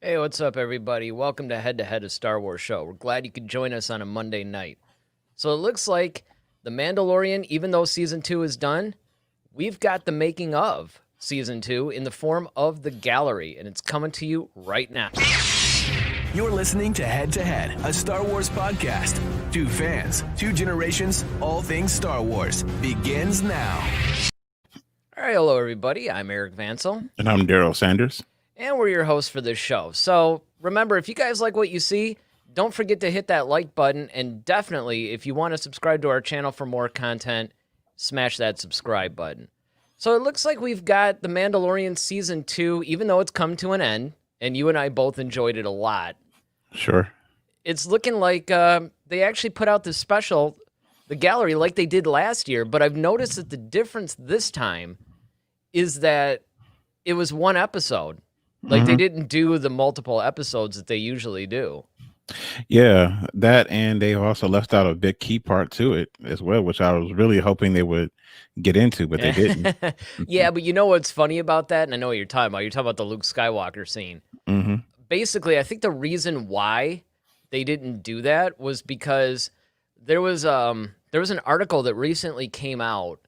Hey, what's up, everybody? Welcome to Head to Head, a Star Wars show. We're glad you could join us on a Monday night. So it looks like The Mandalorian, even though season 2 is done, we've got the making of season 2 in the form of the gallery, and it's coming to you right now. You're listening to Head, a Star Wars podcast. Two fans, two generations, all things Star Wars begins now. All right, hello, everybody. I'm Eric Vansel. And I'm Daryl Sanders. And we're your hosts for this show. So remember, if you guys like what you see, don't forget to hit that like button. And definitely, if you want to subscribe to our channel for more content, smash that subscribe button. So it looks like we've got The Mandalorian Season 2, even though it's come to an end, and you and I both enjoyed it a lot. Sure. It's looking like they actually put out this special, the gallery, like they did last year. But I've noticed that the difference this time is that it was one episode. Like, they didn't do the multiple episodes that they usually do. Yeah, that, and they also left out a big key part to it as well, which I was really hoping they would get into, but they didn't. Yeah, but you know what's funny about that? And I know what you're talking about. You're talking about the Luke Skywalker scene. Basically, I think the reason why they didn't do that was because there was an article that recently came out.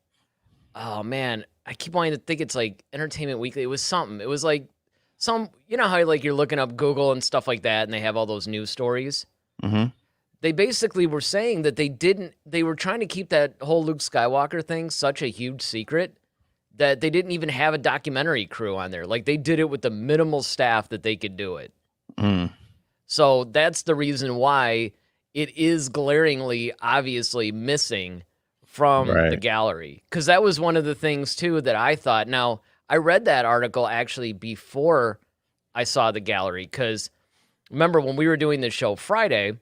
Oh, man. I keep wanting to think it's like Entertainment Weekly. It was something. It was like you know how like you're looking up Google and stuff like that, and they have all those news stories. They basically were saying that they were trying to keep that whole Luke Skywalker thing such a huge secret that they didn't even have a documentary crew on there. Like, they did it with the minimal staff that they could do it. So that's the reason why it is glaringly, obviously missing from the gallery. Because that was one of the things, too, that I thought. Now, I read that article actually before I saw the gallery, because remember when we were doing this show Friday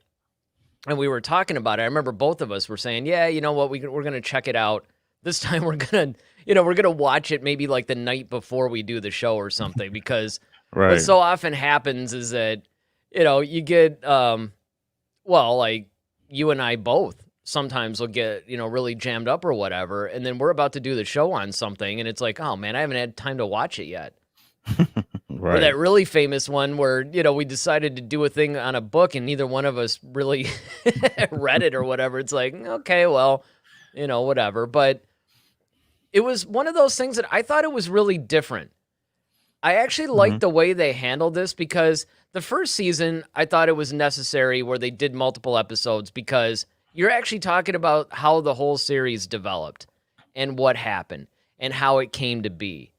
and we were talking about it, I remember both of us were saying, yeah, you know what, we're going to check it out. This time we're going to watch it maybe like the night before we do the show or something, because what so often happens is that, you get, like you and I both sometimes will get, really jammed up or whatever. And then we're about to do the show on something. And it's like, oh man, I haven't had time to watch it yet. Or that really famous one where, we decided to do a thing on a book and neither one of us really read it or whatever. It's like, okay, well, whatever. But it was one of those things that I thought it was really different. I actually liked the way they handled this, because the first season, I thought it was necessary where they did multiple episodes, because you're actually talking about how the whole series developed and what happened and how it came to be.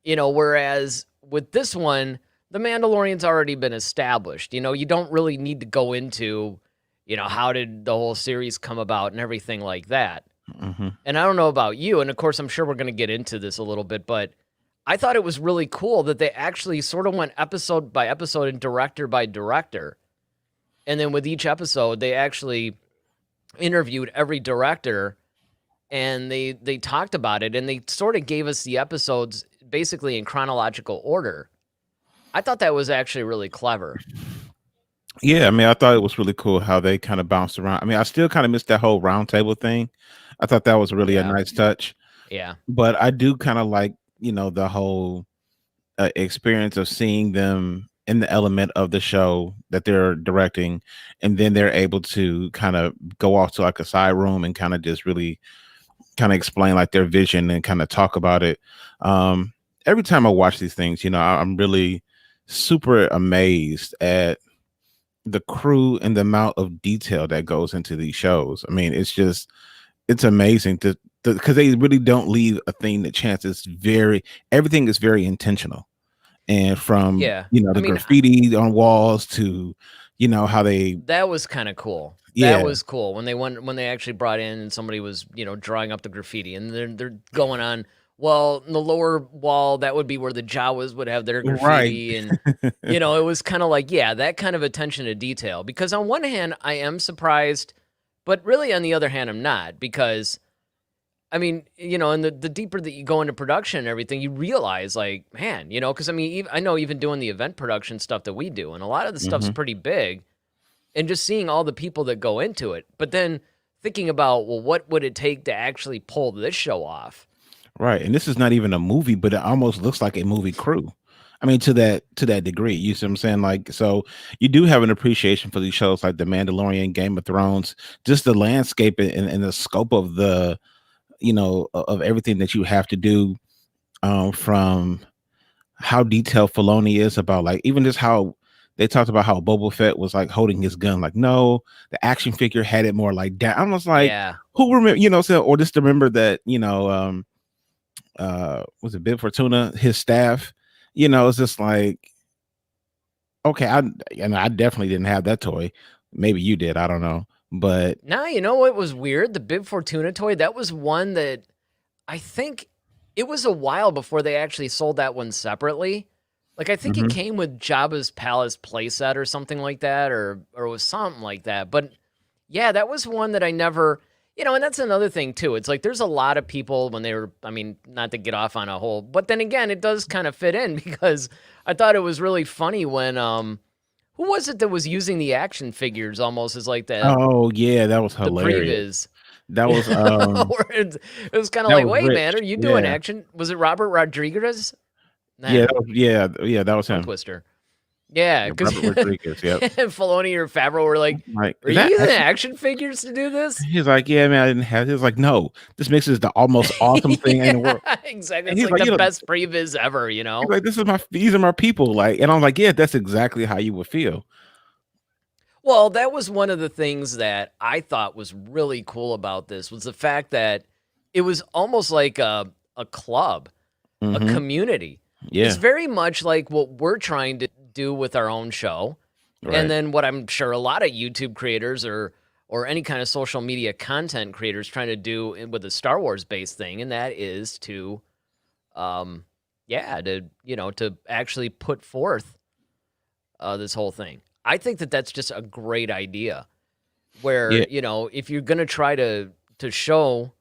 Whereas with this one, The Mandalorian's already been established. You don't really need to go into, how did the whole series come about and everything like that. And I don't know about you, and of course, I'm sure we're going to get into this a little bit, but I thought it was really cool that they actually sort of went episode by episode and director by director. And then with each episode, they actually interviewed every director and they talked about it, and they sort of gave us the episodes basically in chronological order. I thought that was actually really clever. Yeah, I mean, I thought it was really cool how they kind of bounced around. I mean, I still kind of missed that whole round table thing. I thought that was really a nice touch. Yeah. But I do kind of like, the whole experience of seeing them in the element of the show that they're directing, and then they're able to kind of go off to like a side room and kind of just really kind of explain like their vision and kind of talk about it. Every time I watch these things, I'm really super amazed at the crew and the amount of detail that goes into these shows. I mean, it's amazing because they really don't leave a thing to chance. Everything is very intentional. And from, graffiti on walls to, how that was kind of cool. Yeah. That was cool when they actually brought in and somebody was, drawing up the graffiti, and they're going on, well, in the lower wall, that would be where the Jawas would have their graffiti. And, it was kind of like, yeah, that kind of attention to detail. Because on one hand, I am surprised, but really on the other hand, I'm not, because I mean, and the deeper that you go into production and everything, you realize, like, man, because I mean, I know even doing the event production stuff that we do, and a lot of the stuff's pretty big, and just seeing all the people that go into it. But then thinking about, well, what would it take to actually pull this show off? Right. And this is not even a movie, but it almost looks like a movie crew. I mean, to that degree, you see what I'm saying? Like, so you do have an appreciation for these shows like The Mandalorian, Game of Thrones, just the landscape and the scope of the, of everything that you have to do, from how detailed Filoni is about, like, even just how they talked about how Boba Fett was like holding his gun, like, no, the action figure had it more like that. I was like, Yeah. who remember, so, or just remember that, was it Bib Fortuna, his staff, it's just like, okay, I definitely didn't have that toy. Maybe you did, I don't know. But now, you know what was weird? The Bib Fortuna toy, that was one that I think it was a while before they actually sold that one separately. Like, I think it came with Jabba's Palace playset or something like that, or it was something like that. But yeah, that was one that I never, and that's another thing too. It's like there's a lot of people when they were, I mean, not to get off on a whole, but then again, it does kind of fit in because I thought it was really funny when, who was it that was using the action figures almost as like oh yeah, that was the hilarious. previs? That was Where it was kind of that like, was wait, rich. man, are you doing Yeah. action? Was it Robert Rodriguez? Yeah, Nah, yeah, that was tongue him. twister. Yeah, Yeah, because Robert Rodriguez, yep. Filoni or Favreau were like, Like, "Are is you that using action? action figures to do this?" He's like, yeah, man, I didn't have. He was like, no, this makes this the almost awesome thing in the world. Yeah, exactly. And It's he's like like, the best previs ever, he's like, these are my people. Like, and I'm like, yeah, that's exactly how you would feel. Well, that was one of the things that I thought was really cool about this was the fact that it was almost like a club, a community. Yeah, It's very much like what we're trying to do with our own show. right. And then what I'm sure a lot of YouTube creators or any kind of social media content creators trying to do with a Star Wars based thing, and that is to to actually put forth this whole thing. I think that that's just a great idea where, Yeah, if you're going to try to show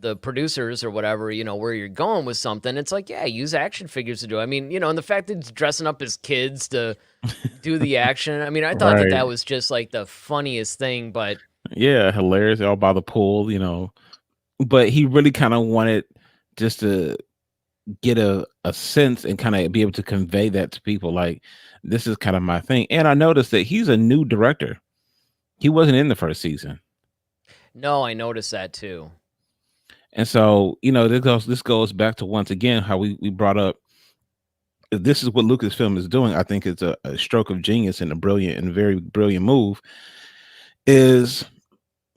the producers or whatever, where you're going with something, it's like, yeah, use action figures to do it. I mean, and the fact that it's dressing up as kids to do the action. I mean, I thought that right. that was just like the funniest thing, but Yeah, hilarious. All by the pool, But he really kind of wanted just to get a sense and kind of be able to convey that to people. Like, this is kind of my thing. And I noticed that he's a new director. He wasn't in the first season. no, I noticed that too. And so, this goes back to once again how we brought up, if this is what Lucasfilm is doing. I think it's a stroke of genius and a brilliant and very brilliant move. Is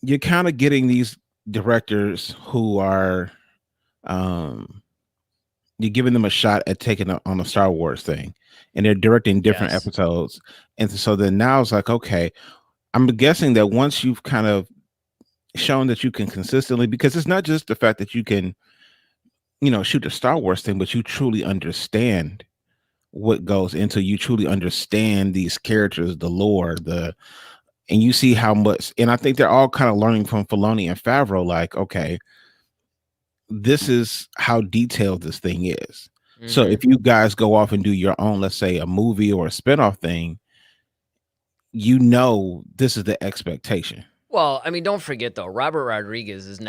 you're kind of getting these directors who are, you're giving them a shot at taking on a Star Wars thing, and they're directing different Yes. episodes. And so then now it's like, okay, I'm guessing that once you've kind of shown that you can consistently, because it's not just the fact that you can, shoot a Star Wars thing, but you truly understand what goes into, you truly understand these characters, the lore, and you see how much, and I think they're all kind of learning from Filoni and Favreau, like, okay, this is how detailed this thing is. So Mhm. if you guys go off and do your own, let's say a movie or a spinoff thing, this is the expectation. Well, I mean, don't forget though, Robert Rodriguez it's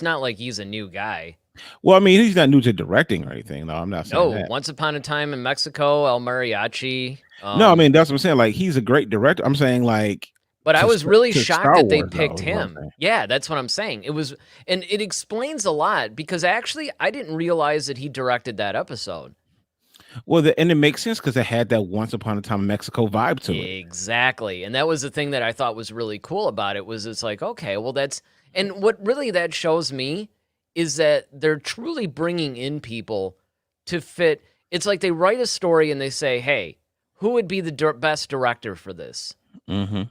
not like he's a new guy. Well, I mean, he's not new to directing or anything. No, I'm not saying No, that. Once Upon a Time in Mexico, El Mariachi. No, I mean, that's what I'm saying. Like, he's a great director. I'm saying, like, But I was really to shocked Star that they Wars, though, picked is what I'm him. saying. Yeah, that's what I'm saying. And it explains a lot because actually I didn't realize that he directed that episode. Well, and it makes sense because it had that Once Upon a Time in Mexico vibe to it. Exactly. And that was the thing that I thought was really cool about it was it's like, okay, well and what really that shows me is that they're truly bringing in people to fit. It's like they write a story and they say, hey, who would be the best director for this? Mm-hmm.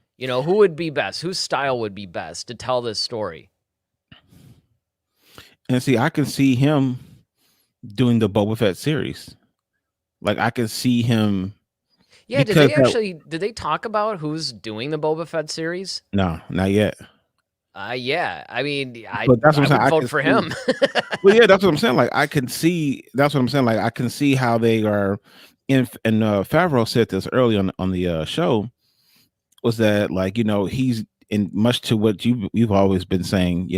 Who would be best? Whose style would be best to tell this story? And see, I can see him doing the Boba Fett series. Like, I can see him. Yeah, Because did they talk about who's doing the Boba Fett series? no, not yet. Yeah. I mean, But that's I what I'm saying. would I vote can for see. him. Well, yeah, that's what I'm saying. Like, I can see. That's what I'm saying. Like, I can see how they are. And Favreau said this early on the show, was that, like, he's in much to what you've always been saying,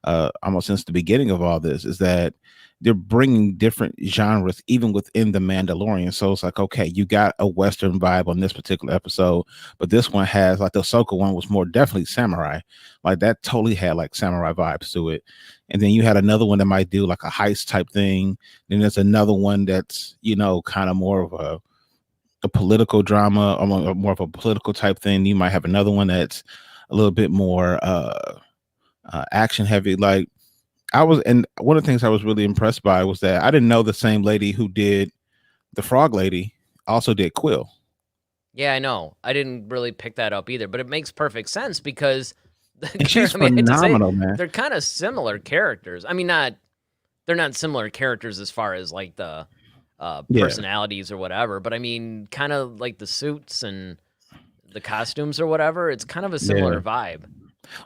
almost since the beginning of all this, is that they're bringing different genres even within the Mandalorian. So it's like, okay, you got a Western vibe on this particular episode, but this one has, like, the Ahsoka one was more definitely samurai. Like, that totally had like samurai vibes to it. And then you had another one that might do like a heist type thing. Then there's another one that's, kind of more of a political drama, or more of a political type thing. You might have another one that's a little bit more action heavy. Like, and one of the things I was really impressed by was that I didn't know the same lady who did the Frog Lady also did Quill. Yeah, I know. I didn't really pick that up either, but it makes perfect sense because she's phenomenal, man. They're kind of similar characters. I mean, they're not similar characters as far as like the personalities or whatever, but I mean, kind of like the suits and the costumes or whatever. It's kind of a similar vibe.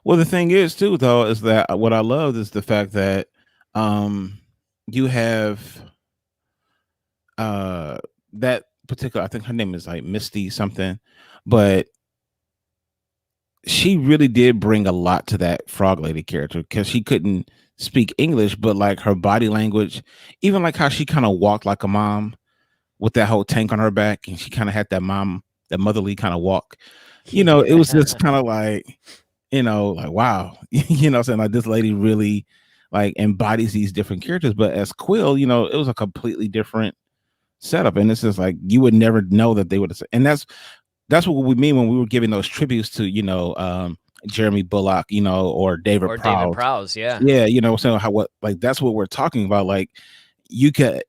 Well, the thing is too, though, is that what I love is the fact that you have that particular, I think her name is like Misty something, but she really did bring a lot to that Frog Lady character, because she couldn't speak English, but like her body language, even like how she kind of walked like a mom with that whole tank on her back, and she kind of had that motherly kind of walk. It was just kind of like, like, wow, saying like this lady really like embodies these different characters. But as Quill, it was a completely different setup, and it's just like you would never know that they would have. And that's what we mean when we were giving those tributes to Jeremy Bullock, or David Prowse. Yeah, so that's what we're talking about. Like, you could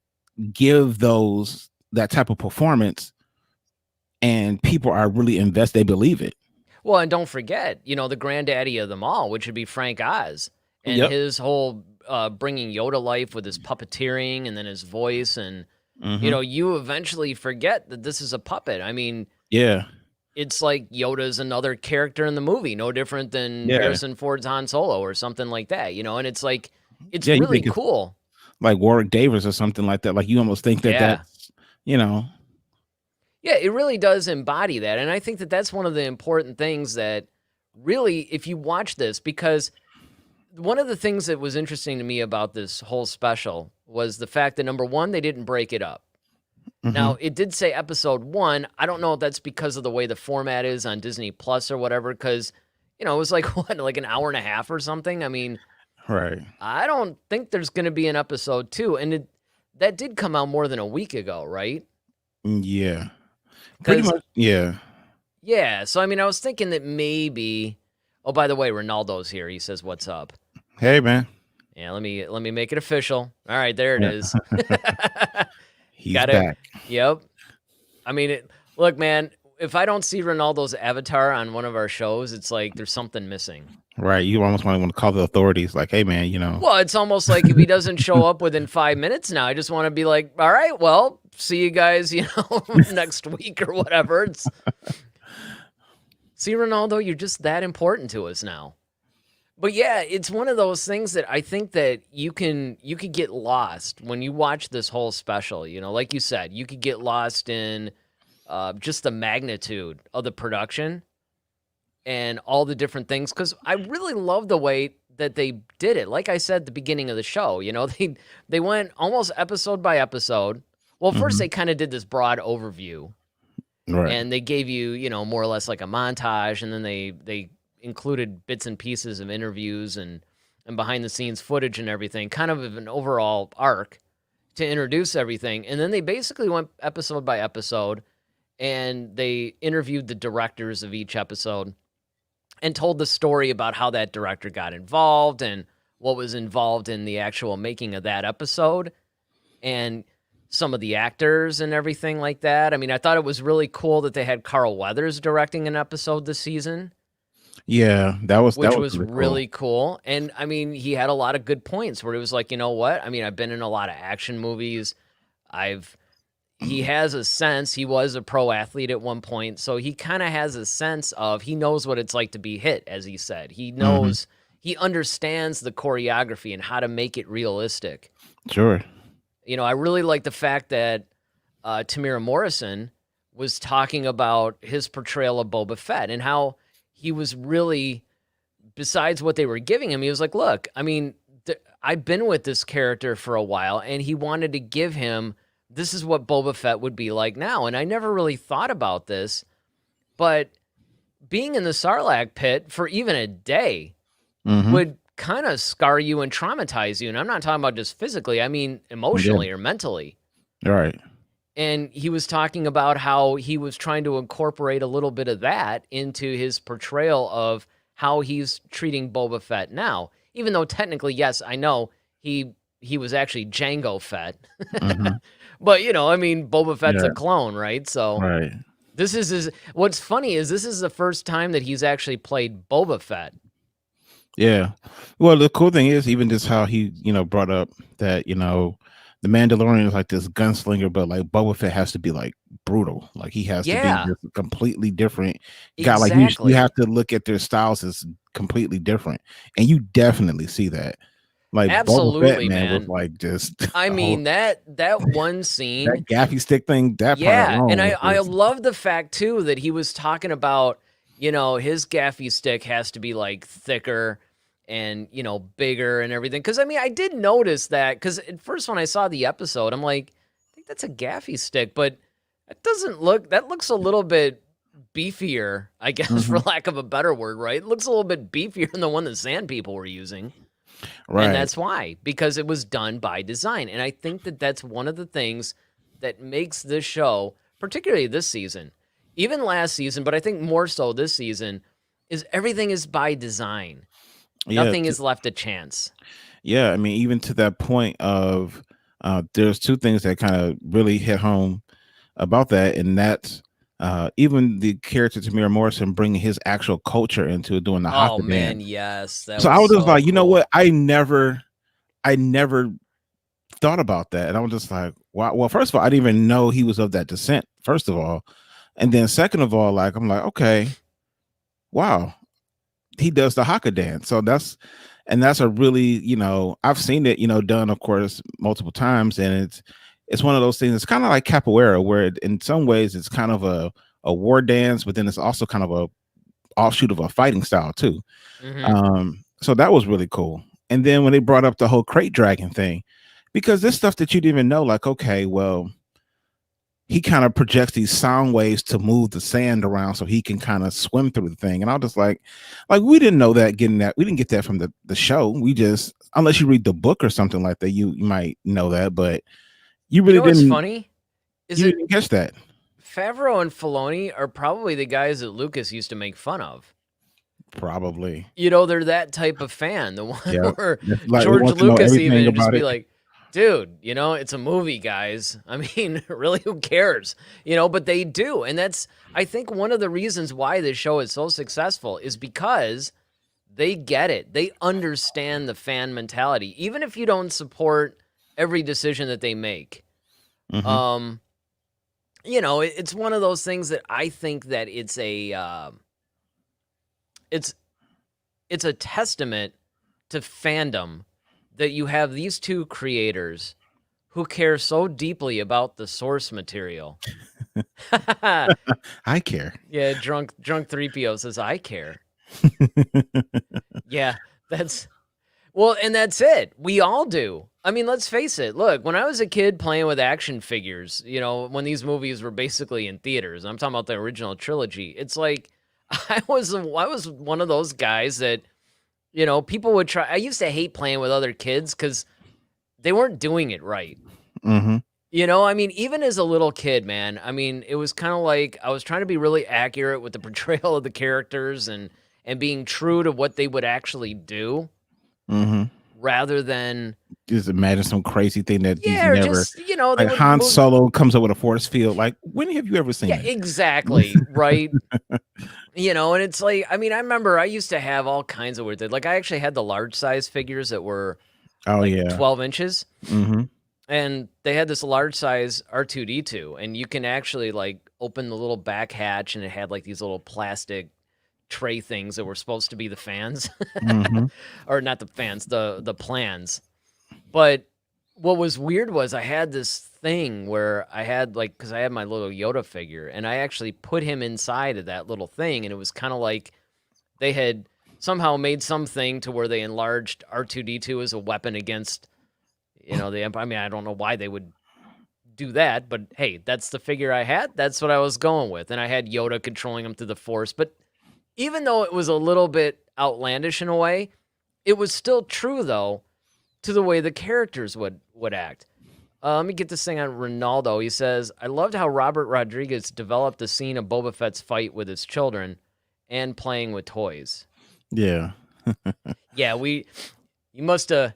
give that type of performance, and people are really invested. They believe it. Well, and don't forget, the granddaddy of them all, which would be Frank Oz, and his whole bringing Yoda life with his puppeteering and then his voice, and you eventually forget that this is a puppet. I mean, it's like Yoda's another character in the movie, no different than Harrison Ford's Han Solo or something like that, and it's like, it's really cool. Like Warwick Davis or something like that. Like, you almost think that's. Yeah, it really does embody that. And I think that that's one of the important things that really, if you watch this, because one of the things that was interesting to me about this whole special was the fact that, number one, they didn't break it up. Now, it did say episode 1. I don't know if that's because of the way the format is on Disney Plus or whatever, because, it was like, like an hour and a half or something? I mean, right. I don't think there's going to be an episode 2. And that did come out more than a week ago, right? Yeah. Pretty much, yeah. Yeah, so I mean, I was thinking that maybe. Oh, by the way, Ronaldo's here. He says, "What's up?" Hey, man. Yeah, let me make it official. All right, there it is. He's back. Yep. I mean, look, man. If I don't see Ronaldo's avatar on one of our shows, it's like there's something missing. Right. You almost want to call the authorities, like, "Hey, man, Well, it's almost like if he doesn't show up within 5 minutes now, I just want to be like, all right, well, see you guys, next week or whatever. See, Ronaldo, you're just that important to us now. But yeah, it's one of those things that I think that you could get lost when you watch this whole special. Like you said, you could get lost in just the magnitude of the production and all the different things, because I really love the way that they did it. Like I said at the beginning of the show, they went almost episode by episode. Well, first they kind of did this broad overview, right, and they gave you, more or less like a montage, and then they included bits and pieces of interviews and behind the scenes footage and everything, kind of an overall arc to introduce everything. And then they basically went episode by episode, and they interviewed the directors of each episode and told the story about how that director got involved and what was involved in the actual making of that episode and some of the actors and everything like that. I mean, I thought it was really cool that they had Carl Weathers directing an episode this season. Yeah, that was really cool. And I mean, he had a lot of good points where he was like, you know what? I mean, I've been in a lot of action movies. He has a sense. He was a pro athlete at one point, so he kind of has a sense of, he knows what it's like to be hit, as he said. He knows, he understands the choreography and how to make it realistic. Sure. I really like the fact that Tamira Morrison was talking about his portrayal of Boba Fett and how he was really besides what they were giving him, he was like, look, I mean, I've been with this character for a while, and he wanted to give him, this is what Boba Fett would be like now. And I never really thought about this, but being in the Sarlacc pit for even a day would kind of scar you and traumatize you. And I'm not talking about just physically, I mean emotionally or mentally. Right. And he was talking about how he was trying to incorporate a little bit of that into his portrayal of how he's treating Boba Fett now. Even though technically, yes, I know he was actually Jango Fett. But, you know, I mean, Boba Fett's a clone, right? So Right. this is his, what's funny is this is the first time that he's actually played Boba Fett. Yeah. Well, the cool thing is even just how he, brought up that, the Mandalorian is like this gunslinger, but like Boba Fett has to be like brutal. Like he has to be just completely different guy. Like you have to look at their styles as completely different. And you definitely see that. Like Absolutely, Boba Fett, man, was like just I mean, that one scene, that gaffy stick thing, that part alone. And I love the fact too that he was talking about, you know, his gaffy stick has to be like thicker and, you know, bigger and everything. Because I mean, I did notice that, because at first when I saw the episode, I'm like, I think that's a gaffy stick, but that looks a little bit beefier, I guess, for lack of a better word, right? It looks a little bit beefier than the one the Sand People were using. Right. And that's why, because it was done by design. And I think that that's one of the things that makes this show, particularly this season, even last season, but I think more so this season, is everything is by design. Nothing is left to chance. Yeah, I mean, even to that point of there's two things that kind of really hit home about that, and that's even the character Tamir Morrison bringing his actual culture into doing the Haka man, dance. yes. So I was just like, you know what? I never thought about that, and I was just like, wow. Well, first of all, I didn't even know he was of that descent. First of all, and then second of all, like I'm like, okay, wow, he does the Haka dance. So that's a really, you know, I've seen it, you know, done, of course, multiple times, and it's one of those things. It's kind of like capoeira, where in some ways it's kind of a war dance, but then it's also kind of a offshoot of a fighting style too. So that was really cool. And then when they brought up the whole crate dragon thing, because this stuff that you didn't even know, like, okay, well, he kind of projects these sound waves to move the sand around so he can kind of swim through the thing. And I was just like we didn't know that, we didn't get that from the show. We just, unless you read the book or something like that, you might know that, but you really didn't. What's funny is you didn't catch that. Favreau and Filoni are probably the guys that Lucas used to make fun of. Probably. You know, they're that type of fan. The one where like, George Lucas even just be like, dude, you know, it's a movie, guys. I mean, really, who cares? You know, but they do. And that's, I think, one of the reasons why this show is so successful is because they get it. They understand the fan mentality, even if you don't support every decision that they make. You know, it's one of those things that I think that it's a testament to fandom that you have these two creators who care so deeply about the source material. I care. Yeah, drunk 3PO says I care. Yeah, and that's it. We all do. I mean, let's face it. Look, when I was a kid playing with action figures, you know, when these movies were basically in theaters, I'm talking about the original trilogy. It's like I was one of those guys that, you know, people would try. I used to hate playing with other kids because they weren't doing it right. You know, I mean, even as a little kid, man, I mean, it was kind of like I was trying to be really accurate with the portrayal of the characters and being true to what they would actually do, rather than just imagine some crazy thing that you never. Just, you know, like Han Solo comes up with a force field. Like, when have you ever seen that? Exactly, right. You know, and it's like, I mean, I remember I used to have all kinds of weird things. Like, I actually had the large size figures that were 12 inches. And they had this large size R2-D2, and you can actually like open the little back hatch, and it had like these little plastic tray things that were supposed to be the fans, or not the fans, the plans. But what was weird was I had this thing where I had like, because I had my little Yoda figure, and I actually put him inside of that little thing, and it was kind of like they had somehow made something to where they enlarged R2D2 as a weapon against, the Empire. I mean, I don't know why they would do that, but hey, that's the figure I had. That's what I was going with. And I had Yoda controlling him through the Force. But even though it was a little bit outlandish in a way, it was still true, though, to the way the characters would act. Let me get this thing on Ronaldo. He says, I loved how Robert Rodriguez developed the scene of Boba Fett's fight with his children and playing with toys. Yeah. Yeah, you must have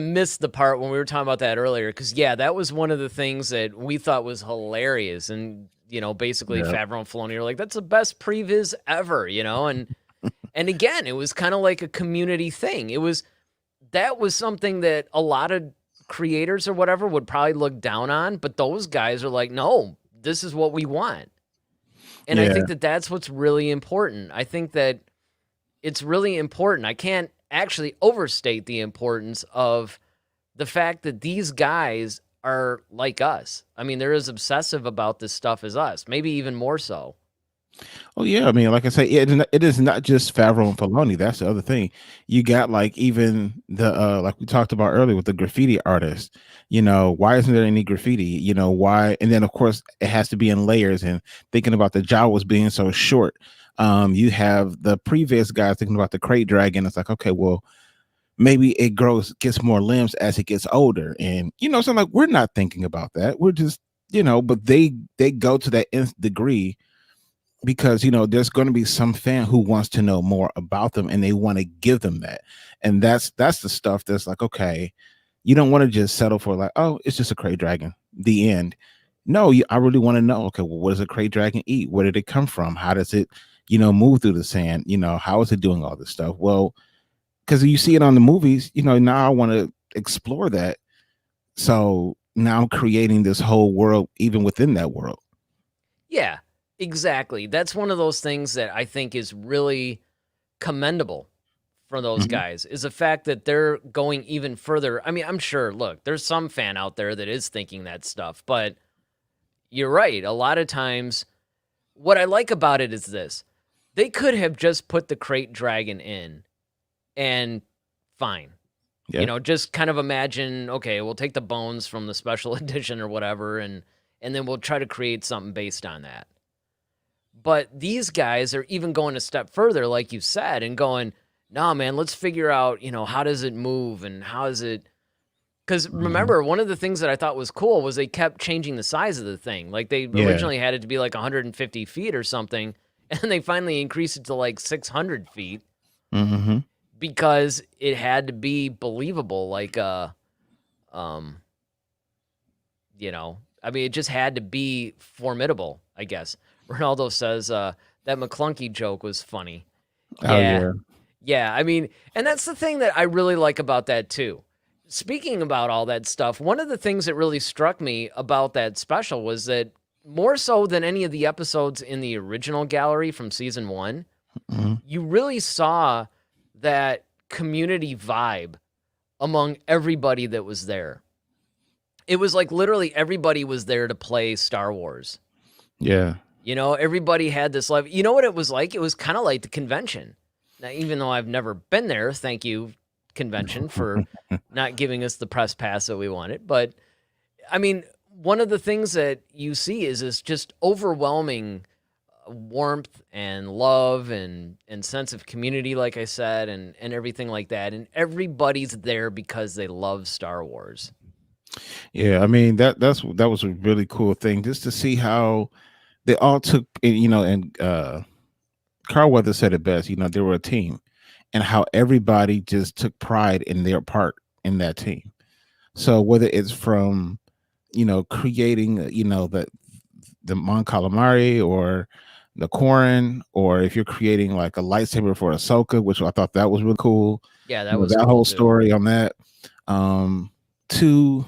missed the part when we were talking about that earlier, because that was one of the things that we thought was hilarious, and basically Favreau and Filoni were like, that's the best previs ever, and again, it was kind of like a community thing. That was something that a lot of creators or whatever would probably look down on, but those guys are like, no, this is what we want. And I think that that's what's really important. I think that it's really important. I can't actually overstate the importance of the fact that these guys are like us. I mean, they're as obsessive about this stuff as us, maybe even more so. Oh yeah, I mean, like I say, it is not just Favreau and Filoni. That's the other thing. You got like even the like we talked about earlier with the graffiti artist. Why isn't there any graffiti? Why? And then of course it has to be in layers. And thinking about the Jawas being so short, you have the previous guys thinking about the crate dragon. It's like, okay, well, maybe it gets more limbs as it gets older. And so I'm like, we're not thinking about that. We're just, but they go to that nth degree, because there's going to be some fan who wants to know more about them, and they want to give them that. And that's the stuff that's like, okay, you don't want to just settle for like, oh, it's just a crate dragon, the end. No, I really want to know, okay, well, what does a crate dragon eat? Where did it come from? How does it move through the sand? How is it doing all this stuff? Well, because you see it on the movies, now I want to explore that. So now I'm creating this whole world even within that world. Yeah, exactly. That's one of those things that I think is really commendable for those guys, is the fact that they're going even further. I mean, I'm sure, look, there's some fan out there that is thinking that stuff, but you're right. A lot of times, what I like about it is this. They could have just put the crate dragon in and fine. Yeah. Just kind of imagine, okay, we'll take the bones from the special edition or whatever, and then we'll try to create something based on that. But these guys are even going a step further, like you said, and going, nah, man, let's figure out, how does it move and how is it? Because remember, one of the things that I thought was cool was they kept changing the size of the thing. Like they originally had it to be like 150 feet or something, and they finally increased it to like 600 feet because it had to be believable. Like, I mean, it just had to be formidable, I guess. Ronaldo says that McClunky joke was funny. Yeah, I mean, and that's the thing that I really like about that too. Speaking about all that stuff, one of the things that really struck me about that special was that more so than any of the episodes in the original gallery from season 1, you really saw that community vibe among everybody that was there. It was like literally everybody was there to play Star Wars. Yeah. Everybody had this love. You know what it was like? It was kind of like the convention. Now, even though I've never been there, thank you, convention, for not giving us the press pass that we wanted. But, I mean, one of the things that you see is this just overwhelming warmth and love and sense of community, like I said, and everything like that. And everybody's there because they love Star Wars. Yeah, I mean, that was a really cool thing, just to see how they all took, and Carl Weathers said it best, they were a team, and how everybody just took pride in their part in that team. So whether it's from, creating, the Mon Calamari or the Corrin, or if you're creating like a lightsaber for Ahsoka, which I thought that was really cool. Yeah, that was that cool whole too. story on that. To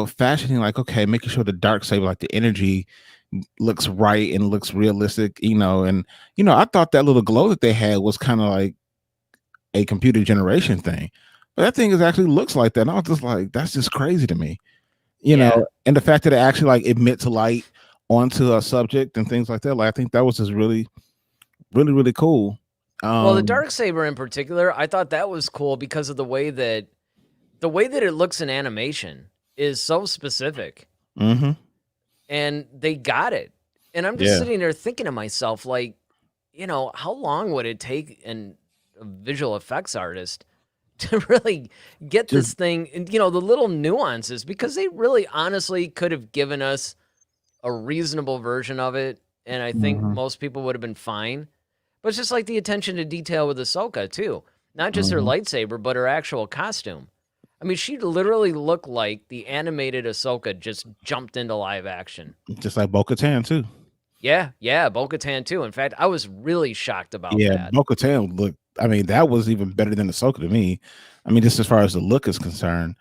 fashioning, like, okay, making sure the dark saber, like the energy looks right and looks realistic, and I thought that little glow that they had was kind of like a computer generation thing, but that thing actually looks like that. And I was just like, that's just crazy to me, and the fact that it actually like emits light onto a subject and things like that. Like, I think that was just really, really, really cool. Well, the Um, Darksaber in particular, I thought that was cool because of the way that it looks in animation is so specific, mhm. and they got it. And I'm just Yeah. sitting there thinking to myself, like, how long would it take a visual effects artist to really get Just this thing, and the little nuances, because they really honestly could have given us a reasonable version of it, and I think mhm, most people would have been fine. But it's just like the attention to detail with Ahsoka too. Not just her mhm. lightsaber, but her actual costume. I mean, she literally looked like the animated Ahsoka just jumped into live action. Just like Bo-Katan too. Yeah, yeah, Bo-Katan too. In fact, I was really shocked about Yeah, that. Bo-Katan looked. I mean, that was even better than Ahsoka to me. I mean, just as far as the look is concerned.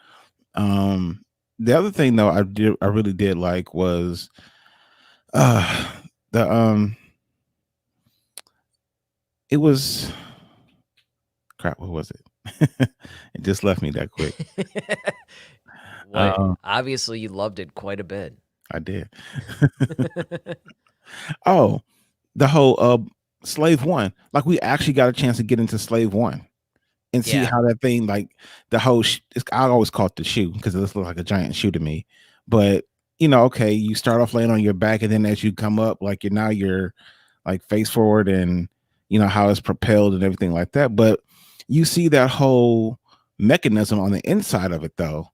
Um, the other thing though, I really did like was uh the it was crap. What was it? It just left me that quick. What? Um, Obviously, you loved it quite a bit. I did. Oh, the whole Slave One. Like we actually got a chance to get into Slave One and see Yeah. how that thing, like the whole. I always call it the shoe because it looks like a giant shoe to me. But okay, you start off laying on your back, and then as you come up, like you're like face forward, and how it's propelled and everything like that. But you see that whole mechanism on the inside of it though,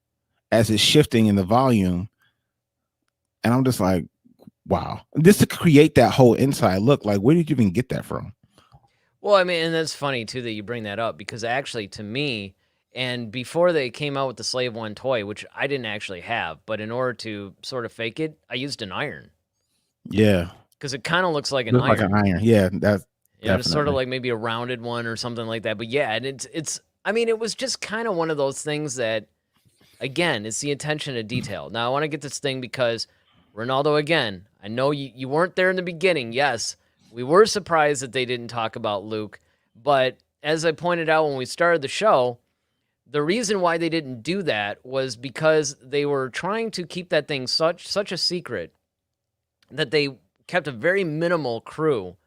as it's shifting in the volume, and I'm just like, wow, just to create that whole inside look, like where did you even get that from? Well, I mean, and that's funny too that you bring that up, because actually, to me, and before they came out with the Slave One toy, which I didn't actually have, but in order to sort of fake it, I used an iron, Yeah, because it kind of looks like an looks like an iron. iron. Yeah, that's It's sort of definitely. like maybe a rounded one or something like that. But yeah, and it's. I mean, it was just kind of one of those things that, again, it's the attention to detail. Now, I want to get this thing because Ronaldo, again, I know you weren't there in the beginning. Yes, we were surprised that they didn't talk about Luke. But as I pointed out when we started the show, the reason why they didn't do that was because they were trying to keep that thing such a secret that they kept a very minimal crew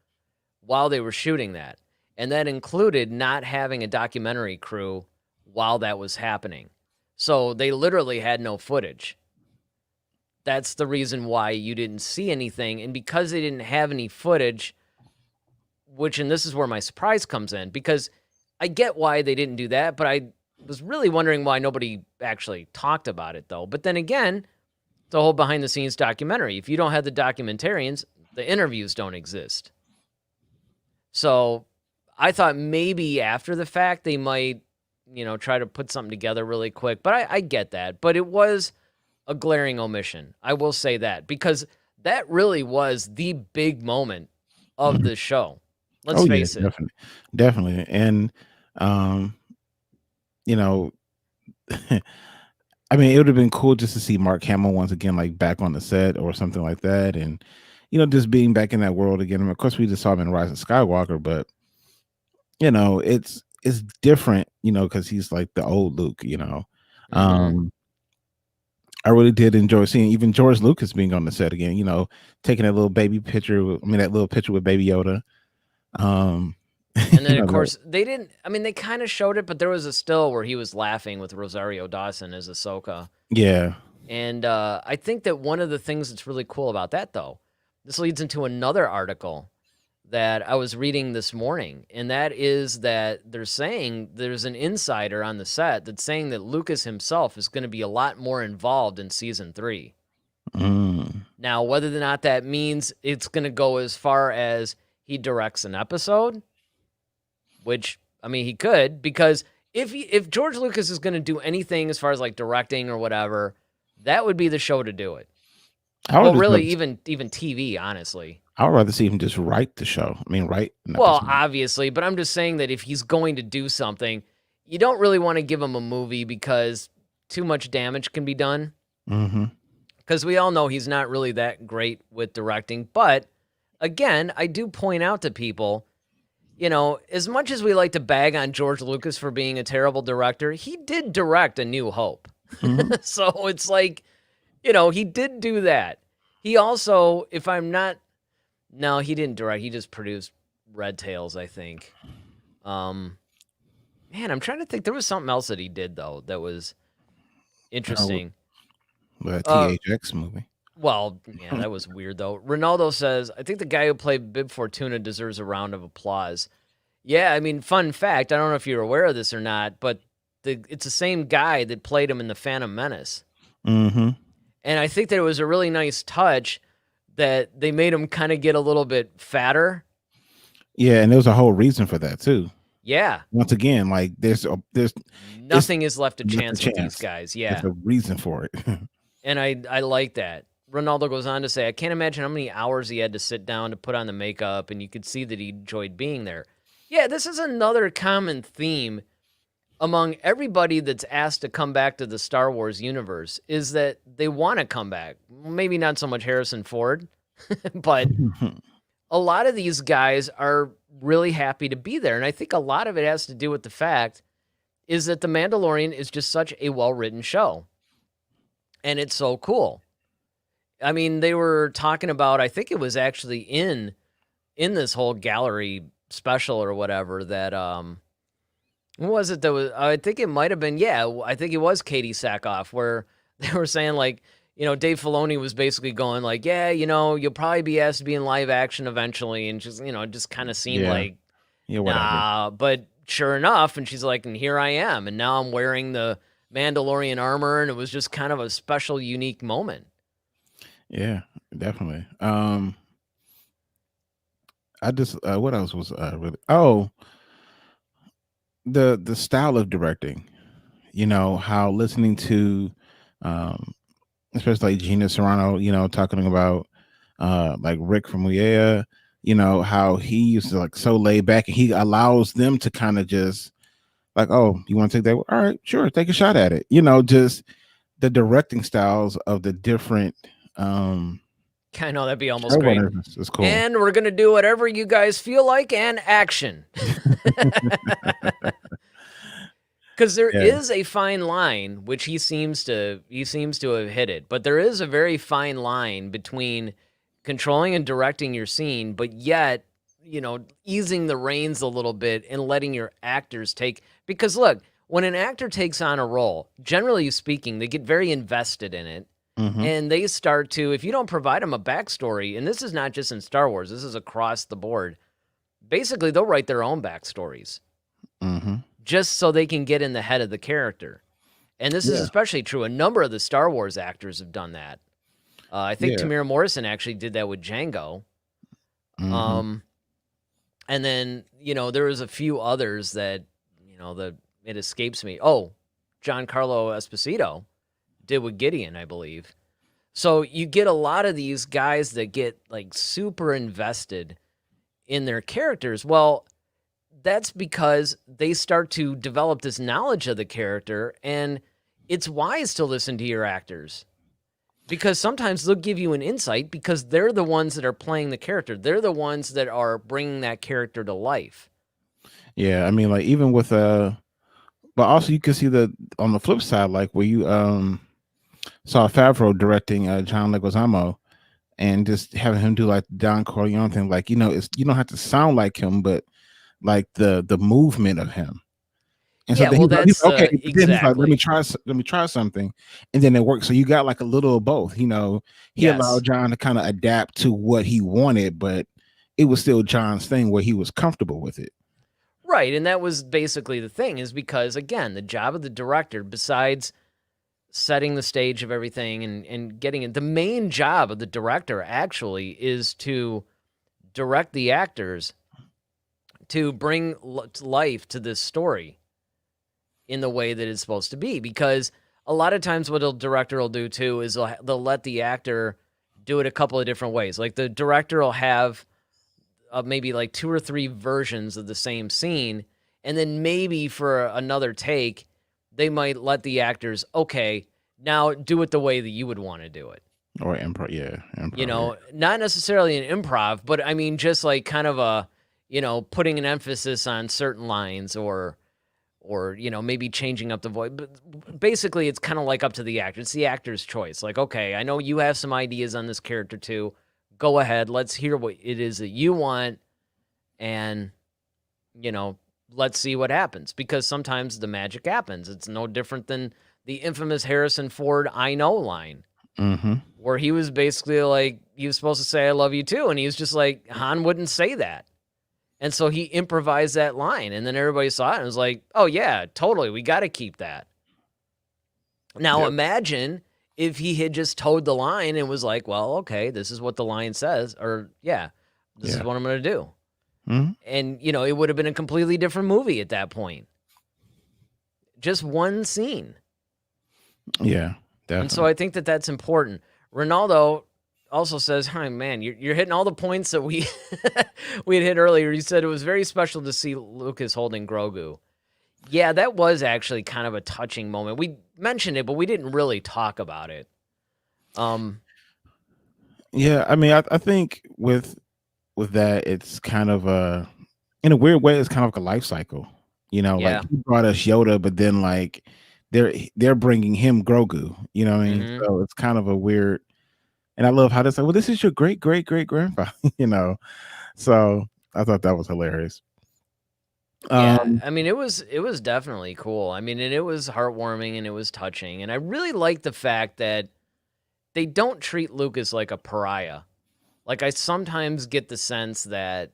while they were shooting that. And that included not having a documentary crew while that was happening. So they literally had no footage. That's the reason why you didn't see anything. And because they didn't have any footage, and this is where my surprise comes in, because I get why they didn't do that, but I was really wondering why nobody actually talked about it, though. But then again, the whole behind the scenes documentary. If you don't have the documentarians, the interviews don't exist. So I thought maybe after the fact they might, try to put something together really quick. But I get that. But it was a glaring omission. I will say that, because that really was the big moment of Mhm. the show. Let's Oh yeah, face it. definitely, definitely, and um, you know, I mean, it would have been cool just to see Mark Hamill once again, like back on the set or something like that, and just being back in that world again. I mean, of course, we just saw him in Rise of Skywalker, but it's different, because he's like the old Luke. Mm-hmm. Um, I really did enjoy seeing even George Lucas being on the set again. Taking that little baby picture. That little picture with Baby Yoda. Um, And then, you of know, the, course, they didn't. I mean, they kind of showed it, but there was a still where he was laughing with Rosario Dawson as Ahsoka. yeah. And I think that one of the things that's really cool about that, though, this leads into another article that I was reading this morning. And that is that they're saying there's an insider on the set that's saying that Lucas himself is going to be a lot more involved in season 3. Mm. Now, whether or not that means it's going to go as far as he directs an episode, which, I mean, he could, because if George Lucas is going to do anything as far as like directing or whatever, that would be the show to do it. I would Well, just really, rather, even TV, honestly. I would rather see him just write the show. I mean, write an Well, episode. obviously, but I'm just saying that if he's going to do something, you don't really want to give him a movie because too much damage can be done. Mm-hmm. Because we all know he's not really that great with directing. But again, I do point out to people, as much as we like to bag on George Lucas for being a terrible director, he did direct A New Hope. Mm-hmm. So it's like, he did do that. He also, if I'm not, no, he didn't direct. He just produced Red Tails, I think. Um, man, I'm trying to think. There was something else that he did though that was Oh, interesting. the Uh, THX movie. well, yeah, that was weird though. Ronaldo says, "I think the guy who played Bib Fortuna deserves a round of applause." Yeah, I mean, fun fact. I don't know if you're aware of this or not, but it's the same guy that played him in the Phantom Menace, Mm-hmm. and I think that it was a really nice touch that they made him kind of get a little bit fatter. Yeah, and there was a whole reason for that too. Yeah, Once again, like there's it's nothing is left to not a chance with these chance. guys. There's Yeah, a reason for it. and I like that. Ronaldo goes on to say, I can't imagine how many hours he had to sit down to put on the makeup, and you could see that he enjoyed being there. Yeah, this is another common theme among everybody that's asked to come back to the Star Wars universe is that they want to come back. Maybe not so much Harrison Ford, but a lot of these guys are really happy to be there. And I think a lot of it has to do with the fact is that The Mandalorian is just such a well-written show. And it's so cool. I mean, they were talking about, I think it was actually in this whole gallery special or whatever that what was it that was I think it might have been, yeah, I think it was Katie Sackhoff where they were saying like, Dave Filoni was basically going like, yeah, you'll probably be asked to be in live action eventually, and just, it just kind of seemed Yeah. like, Yeah, whatever. nah, but sure enough, and she's like, and here I am, and now I'm wearing the Mandalorian armor, and it was just kind of a special, unique moment. Yeah, definitely. I just what else was really the style of directing. How listening to especially like Gina Serrano, talking about like Rick from Weah, how he used to like so laid back and he allows them to kind of just like, oh, you want to take that? All right, sure, take a shot at it. Just the directing styles of the different I know that'd be almost great. It's cool. And we're gonna do whatever you guys feel like and action. Because there is a fine line, which he seems to have hit it. But there is a very fine line between controlling and directing your scene, but yet, easing the reins a little bit and letting your actors take. Because look, when an actor takes on a role, generally speaking, they get very invested in it. And they start to, if you don't provide them a backstory, and this is not just in Star Wars, this is across the board, basically they'll write their own backstories just so they can get in the head of the character. And this is especially true. A number of the Star Wars actors have done that. I think Tamir Morrison actually did that with Django. And then, there was a few others that, it escapes me. Oh, Giancarlo Esposito did with Gideon, I believe. So you get a lot of these guys that get like super invested in their characters. Well, that's because they start to develop this knowledge of the character, and it's wise to listen to your actors because sometimes they'll give you an insight because they're the ones that are playing the character. They're the ones that are bringing that character to life. Yeah, I mean, like even with but also you can see on the flip side, like where you saw Favreau directing John Leguizamo and just having him do like Don Corleone thing, like you don't have to sound like him, but like the movement of him. And so he's okay. Exactly. Then he's like, let me try something, and then it works. So you got like a little of both. He allowed John to kind of adapt to what he wanted, but it was still John's thing where he was comfortable with it. Right, and that was basically the thing, is because, again, the job of the director, besides setting the stage of everything and getting it, the main job of the director actually is to direct the actors to bring life to this story in the way that it's supposed to be. Because a lot of times what a director will do, too, is they'll let the actor do it a couple of different ways. Like the director will have maybe like 2 or 3 versions of the same scene, and then maybe for another take, they might let the actors, okay, now do it the way that you would want to do it. Or improv, improv. Not necessarily an improv, but I mean just like kind of a, putting an emphasis on certain lines or maybe changing up the voice. But basically, it's kind of like up to the actor. It's the actor's choice. Like, okay, I know you have some ideas on this character too. Go ahead. Let's hear what it is that you want, and let's see what happens, because sometimes the magic happens. It's no different than the infamous Harrison Ford "I know" line, where he was basically like, he was supposed to say "I love you too," and he was just like, Han wouldn't say that. And so he improvised that line, and then everybody saw it and was like, oh, yeah, totally. We got to keep that. Now, imagine if he had just towed the line and was like, well, okay, this is what the line says, or, this is what I'm going to do. And, it would have been a completely different movie at that point. Just one scene. Yeah, definitely. And so I think that that's important. Ronaldo also says, "Hi, man, you're hitting all the points that we we had hit earlier." He said it was very special to see Lucas holding Grogu. Yeah, that was actually kind of a touching moment. We mentioned it, but we didn't really talk about it. Yeah, I mean, I think with that, it's kind of in a weird way, it's kind of like a life cycle. Like he brought us Yoda, but then like they're bringing him Grogu. You know what I mean? So it's kind of a weird. And I love how they say, well, this is your great, great, great grandfather, So I thought that was hilarious. Yeah, I mean, it was definitely cool. I mean, and it was heartwarming and it was touching. And I really like the fact that they don't treat Lucas like a pariah. Like, I sometimes get the sense that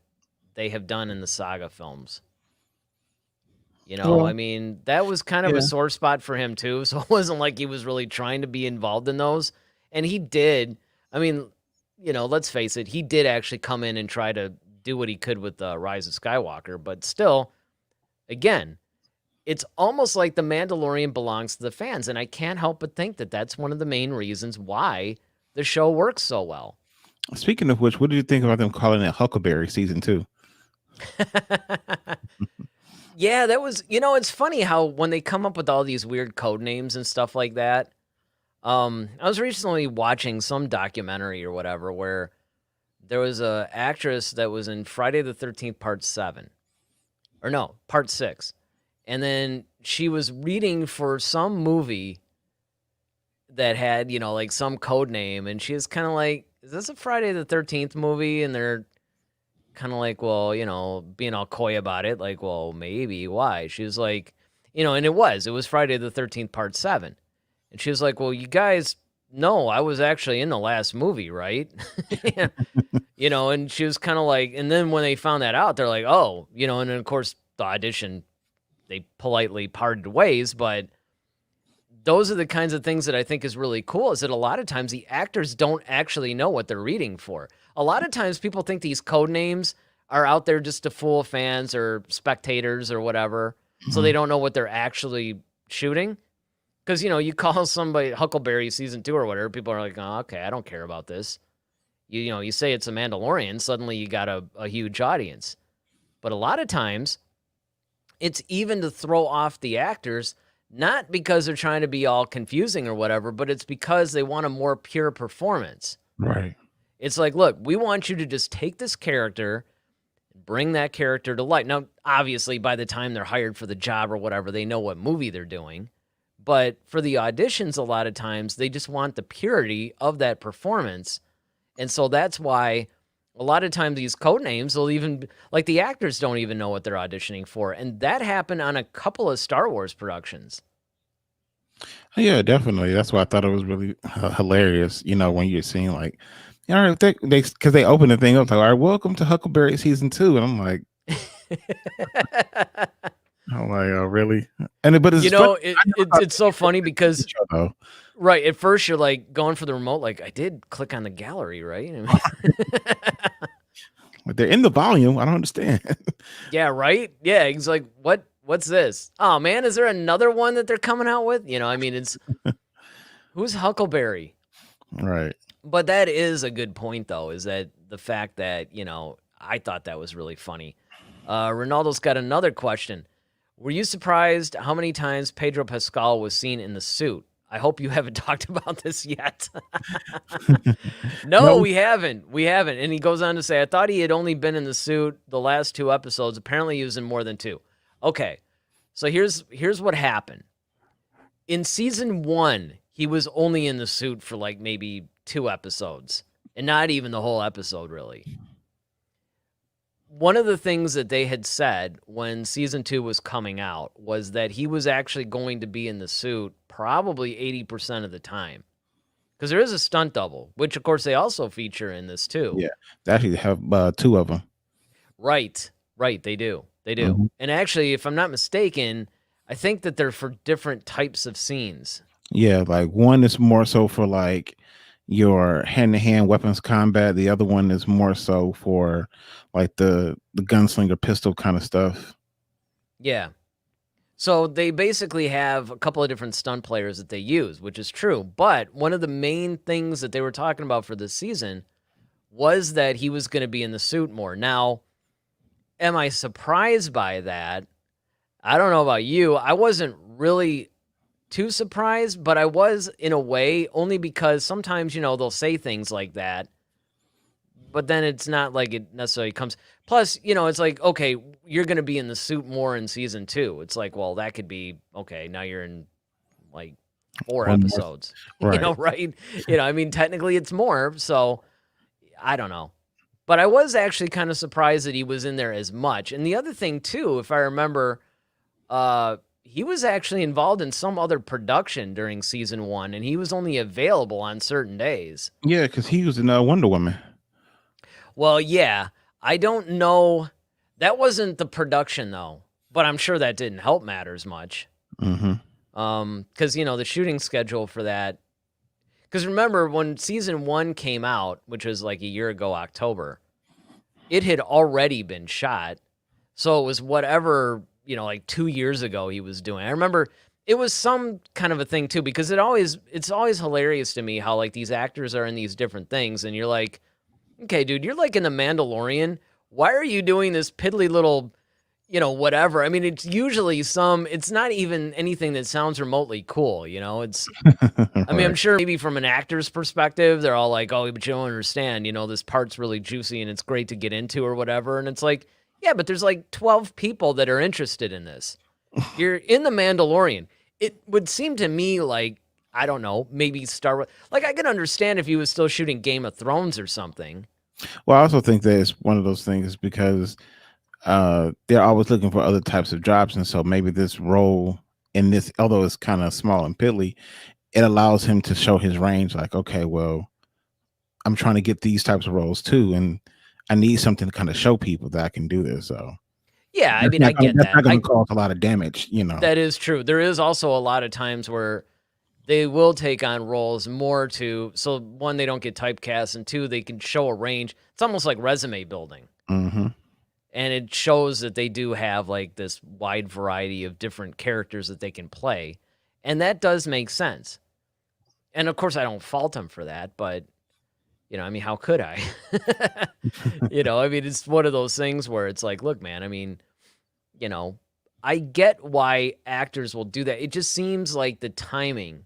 they have done in the saga films. I mean, that was kind of a sore spot for him too. So it wasn't like he was really trying to be involved in those. And he did. I mean, let's face it, he did actually come in and try to do what he could with the Rise of Skywalker. But still, again, it's almost like The Mandalorian belongs to the fans. And I can't help but think that that's one of the main reasons why the show works so well. Speaking of which, what did you think about them calling it Huckleberry Season 2? Yeah, that was, it's funny how when they come up with all these weird code names and stuff like that. I was recently watching some documentary or whatever where there was a actress that was in Friday the 13th Part 7. Or no, Part 6. And then she was reading for some movie that had, like some code name, and she was kind of like, is this a Friday the 13th movie? And they're kind of like, well, being all coy about it, like, well, maybe, why? She was like, and it was Friday the 13th Part 7. And she was like, well, you guys know I was actually in the last movie, right? And she was kind of like, and then when they found that out, they're like, oh, and then of course the audition, they politely parted ways. But those are the kinds of things that I think is really cool, is that a lot of times the actors don't actually know what they're reading for. A lot of times people think these code names are out there just to fool fans or spectators or whatever. So they don't know what they're actually shooting. Because, you call somebody Huckleberry Season 2 or whatever, people are like, oh, okay, I don't care about this. You say it's a Mandalorian, suddenly you got a huge audience. But a lot of times, it's even to throw off the actors, not because they're trying to be all confusing or whatever, but it's because they want a more pure performance. Right. It's like, look, we want you to just take this character, bring that character to life. Now, obviously, by the time they're hired for the job or whatever, they know what movie they're doing. But for the auditions, a lot of times, they just want the purity of that performance. And so that's why a lot of times these code names will even, like, the actors don't even know what they're auditioning for. And that happened on a couple of Star Wars productions. Yeah, definitely. That's why I thought it was really hilarious, when you're seeing like, all right, because they open the thing up, like, all right, welcome to Huckleberry Season 2. And I'm like, oh, really? But it's it's so funny because right at first you're like going for the remote, like I did click on the gallery, right? I mean, but they're in the volume. I don't understand. Yeah, right. Yeah, he's like, what's this? Oh man, is there another one that they're coming out with? I mean, it's who's Huckleberry, right? But that is a good point, though, is that the fact that I thought that was really funny. Ronaldo's got another question. Were you surprised how many times Pedro Pascal was seen in the suit? I hope you haven't talked about this yet. No, we haven't. We haven't. And he goes on to say, I thought he had only been in the suit the last 2 episodes. Apparently he was in more than 2. Okay, so here's what happened. In season 1, he was only in the suit for like maybe 2 episodes. And not even the whole episode, really. one of the things that they had said when season 2 was coming out was that he was actually going to be in the suit probably 80% of the time. Because there is a stunt double, which of course they also feature in this too. Yeah, they actually have 2 of them. Right, they do. Mm-hmm. And actually, if I'm not mistaken, I think that they're for different types of scenes. Yeah, like one is more so for like your hand-to-hand weapons combat. The other one is more so for like the gunslinger pistol kind of stuff. Yeah. So they basically have a couple of different stunt players that they use, which is true. But one of the main things that they were talking about for this season was that he was going to be in the suit more. Now, am I surprised by that? I don't know about you. I wasn't really too surprised, but I was in a way, only because sometimes, they'll say things like that, but then it's not like it necessarily comes. Plus, it's like, okay, you're going to be in the suit more in season 2. It's like, well, that could be, okay, now you're in like 4 One more. episodes, Right. right? I mean, technically it's more, so I don't know. But I was actually kind of surprised that he was in there as much. And the other thing too, if I remember, he was actually involved in some other production during season 1, and he was only available on certain days. Yeah, because he was in Wonder Woman. Well, yeah, I don't know. That wasn't the production though, but I'm sure that didn't help matters much. Mm-hmm. Because the shooting schedule for that. Because remember when season 1 came out, which was like a year ago, October, it had already been shot. So it was whatever, like 2 years ago he was doing. I remember it was some kind of a thing too, because it's always hilarious to me how like these actors are in these different things, and you're like, okay, dude, you're like in the Mandalorian. Why are you doing this piddly little, whatever? I mean, it's usually it's not even anything that sounds remotely cool, it's, I mean, I'm sure maybe from an actor's perspective, they're all like, oh, but you don't understand, this part's really juicy and it's great to get into or whatever. And it's like, yeah, but there's like 12 people that are interested in this. You're in the Mandalorian. It would seem to me like, I don't know, maybe Star Wars. Like, I could understand if he was still shooting Game of Thrones or something. Well, I also think that it's one of those things because they're always looking for other types of jobs, and so maybe this role in this, although it's kind of small and piddly, it allows him to show his range. Like, okay, well, I'm trying to get these types of roles too, and I need something to kind of show people that I can do this. So yeah, I mean, I get that's that. not going to cause a lot of damage, That is true. There is also a lot of times where they will take on roles more so one, they don't get typecast, and two, they can show a range. It's almost like resume building. Mm-hmm. And it shows that they do have like this wide variety of different characters that they can play. And that does make sense. And of course, I don't fault them for that, but, I mean, how could I? I mean, it's one of those things where it's like, look, man, I mean, I get why actors will do that. It just seems like the timing,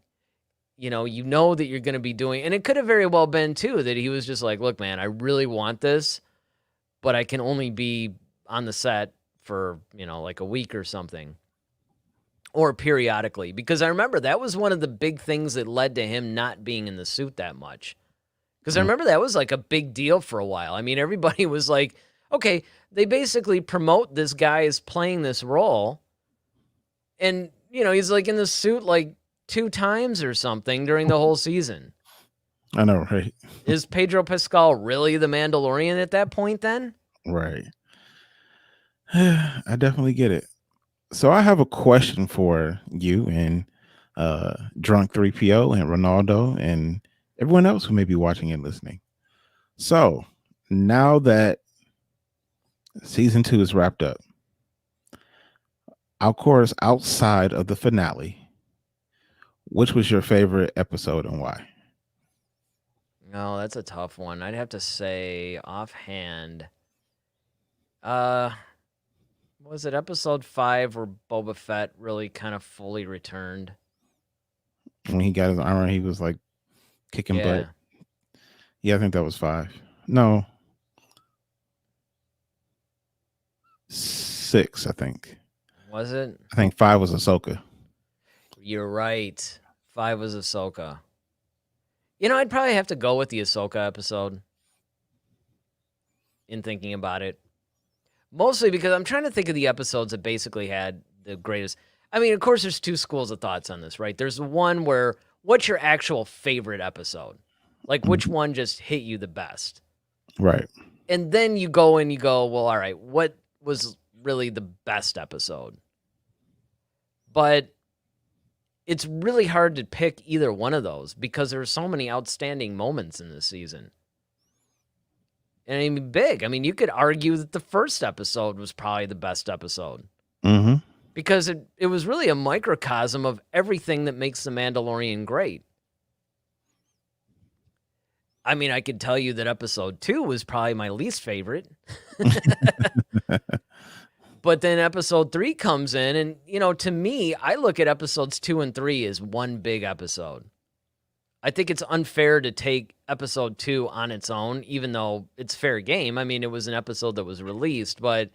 that you're going to be doing. And it could have very well been, too, that he was just like, look, man, I really want this, but I can only be on the set for, like a week or something, or periodically. Because I remember that was one of the big things that led to him not being in the suit that much. Because I remember that was like a big deal for a while. I mean, everybody was like, okay, they basically promote this guy as playing this role. And, he's like in the suit like 2 times or something during the whole season. I know, right? Is Pedro Pascal really the Mandalorian at that point then? Right. I definitely get it. So I have a question for you and Drunk 3PO and Ronaldo and everyone else who may be watching and listening. So now that season 2 is wrapped up, of course, outside of the finale, which was your favorite episode and why? No, that's a tough one. I'd have to say offhand. Was it episode 5 where Boba Fett really kind of fully returned? When he got his armor, he was like kicking butt. Yeah, I think that was 5. No. 6, I think. Was it? I think 5 was Ahsoka. You're right. 5 was Ahsoka. I'd probably have to go with the Ahsoka episode in thinking about it. Mostly because I'm trying to think of the episodes that basically had the greatest. I mean, of course, there's two schools of thoughts on this, right? There's the one where, what's your actual favorite episode? Like, which one just hit you the best? Right. And then you go and you go, well, all right, what was really the best episode? But it's really hard to pick either one of those because there are so many outstanding moments in this season. And I mean, big. I mean, you could argue that the first episode was probably the best episode. Mm-hmm. Because it was really a microcosm of everything that makes The Mandalorian great. I mean, I could tell you that episode 2 was probably my least favorite. But then episode 3 comes in, and, you know, to me, I look at episodes 2 and 3 as one big episode. I think it's unfair to take episode 2 on its own, even though it's fair game. I mean, it was an episode that was released, but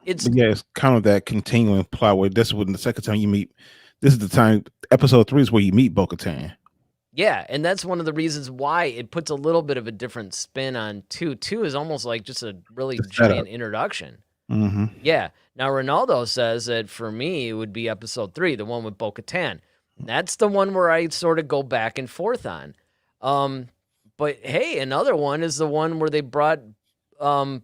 it's kind of that continuing plot where this was the second time you meet. This is the time. Episode 3 is where you meet Bo-Katan. Yeah, and that's one of the reasons why it puts a little bit of a different spin on 2. 2 is almost like just a really giant introduction. Mm-hmm. Yeah. Now, Ronaldo says that for me, it would be episode 3, the one with Bo-Katan. That's the one where I sort of go back and forth on. But hey, another one is the one where they brought Bill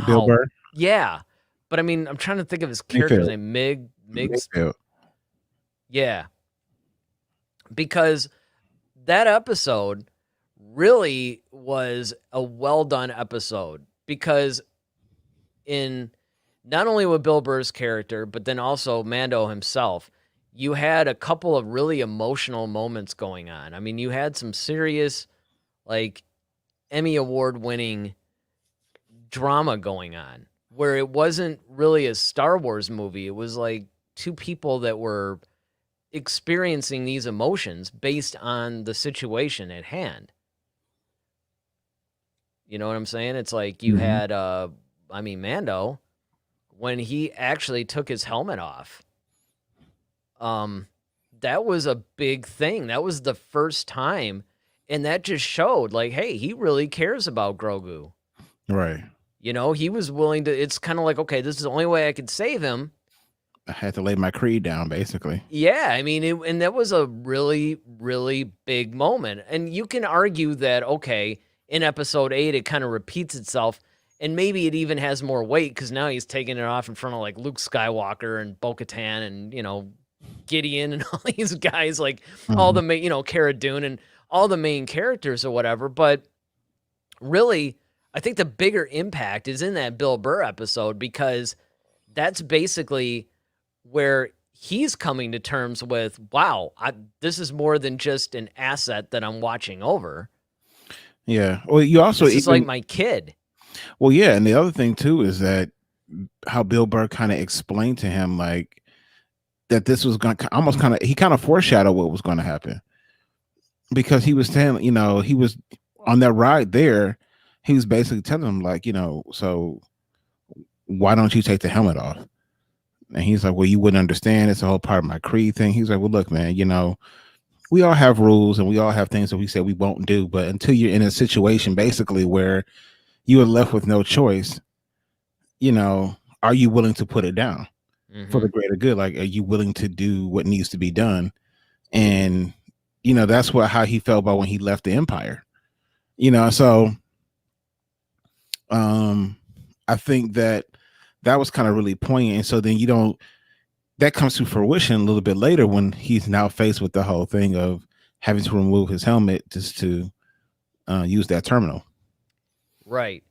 Burr. Yeah. But I mean, I'm trying to think of his character's name. Migs. Yeah. Because that episode really was a well done episode. Because in not only with Bill Burr's character, but then also Mando himself, you had a couple of really emotional moments going on. I mean, you had some serious, like, Emmy Award winning drama going on where it wasn't really a Star Wars movie. It was like two people that were experiencing these emotions based on the situation at hand. You know what I'm saying? It's like you had, Mando, when he actually took his helmet off, that was a big thing. That was the first time. And that just showed, like, hey, he really cares about Grogu. Right. You know, he was willing to, it's kind of like, okay, this is the only way I could save him. I had to lay my creed down, basically. Yeah, I mean, and that was a really, really big moment. And you can argue that, okay, in episode 8, it kind of repeats itself. And maybe it even has more weight because now he's taking it off in front of, like, Luke Skywalker and Bo-Katan and, you know, Gideon and all these guys, like all the, you know, Cara Dune and all the main characters or whatever. But really, I think the bigger impact is in that Bill Burr episode because that's basically where he's coming to terms with, wow, this is more than just an asset that I'm watching over. Yeah. Well, you also... It's like my kid. Well, yeah. And the other thing, too, is that how Bill Burr kind of explained to him, like, that this was going to almost kind of... He kind of foreshadowed what was going to happen. Because he was telling, you know, he was on that ride there. He was basically telling him, like, you know, so why don't you take the helmet off? And he's like, well, you wouldn't understand. It's a whole part of my creed thing. He's like, well, look, man, you know, we all have rules and we all have things that we say we won't do. But until you're in a situation basically where you are left with no choice, you know, are you willing to put it down for the greater good? Like, are you willing to do what needs to be done? And, you know, that's how he felt about when he left the Empire, you know, so I think that was kind of really poignant. And so then that comes to fruition a little bit later when he's now faced with the whole thing of having to remove his helmet just to use that terminal. Right.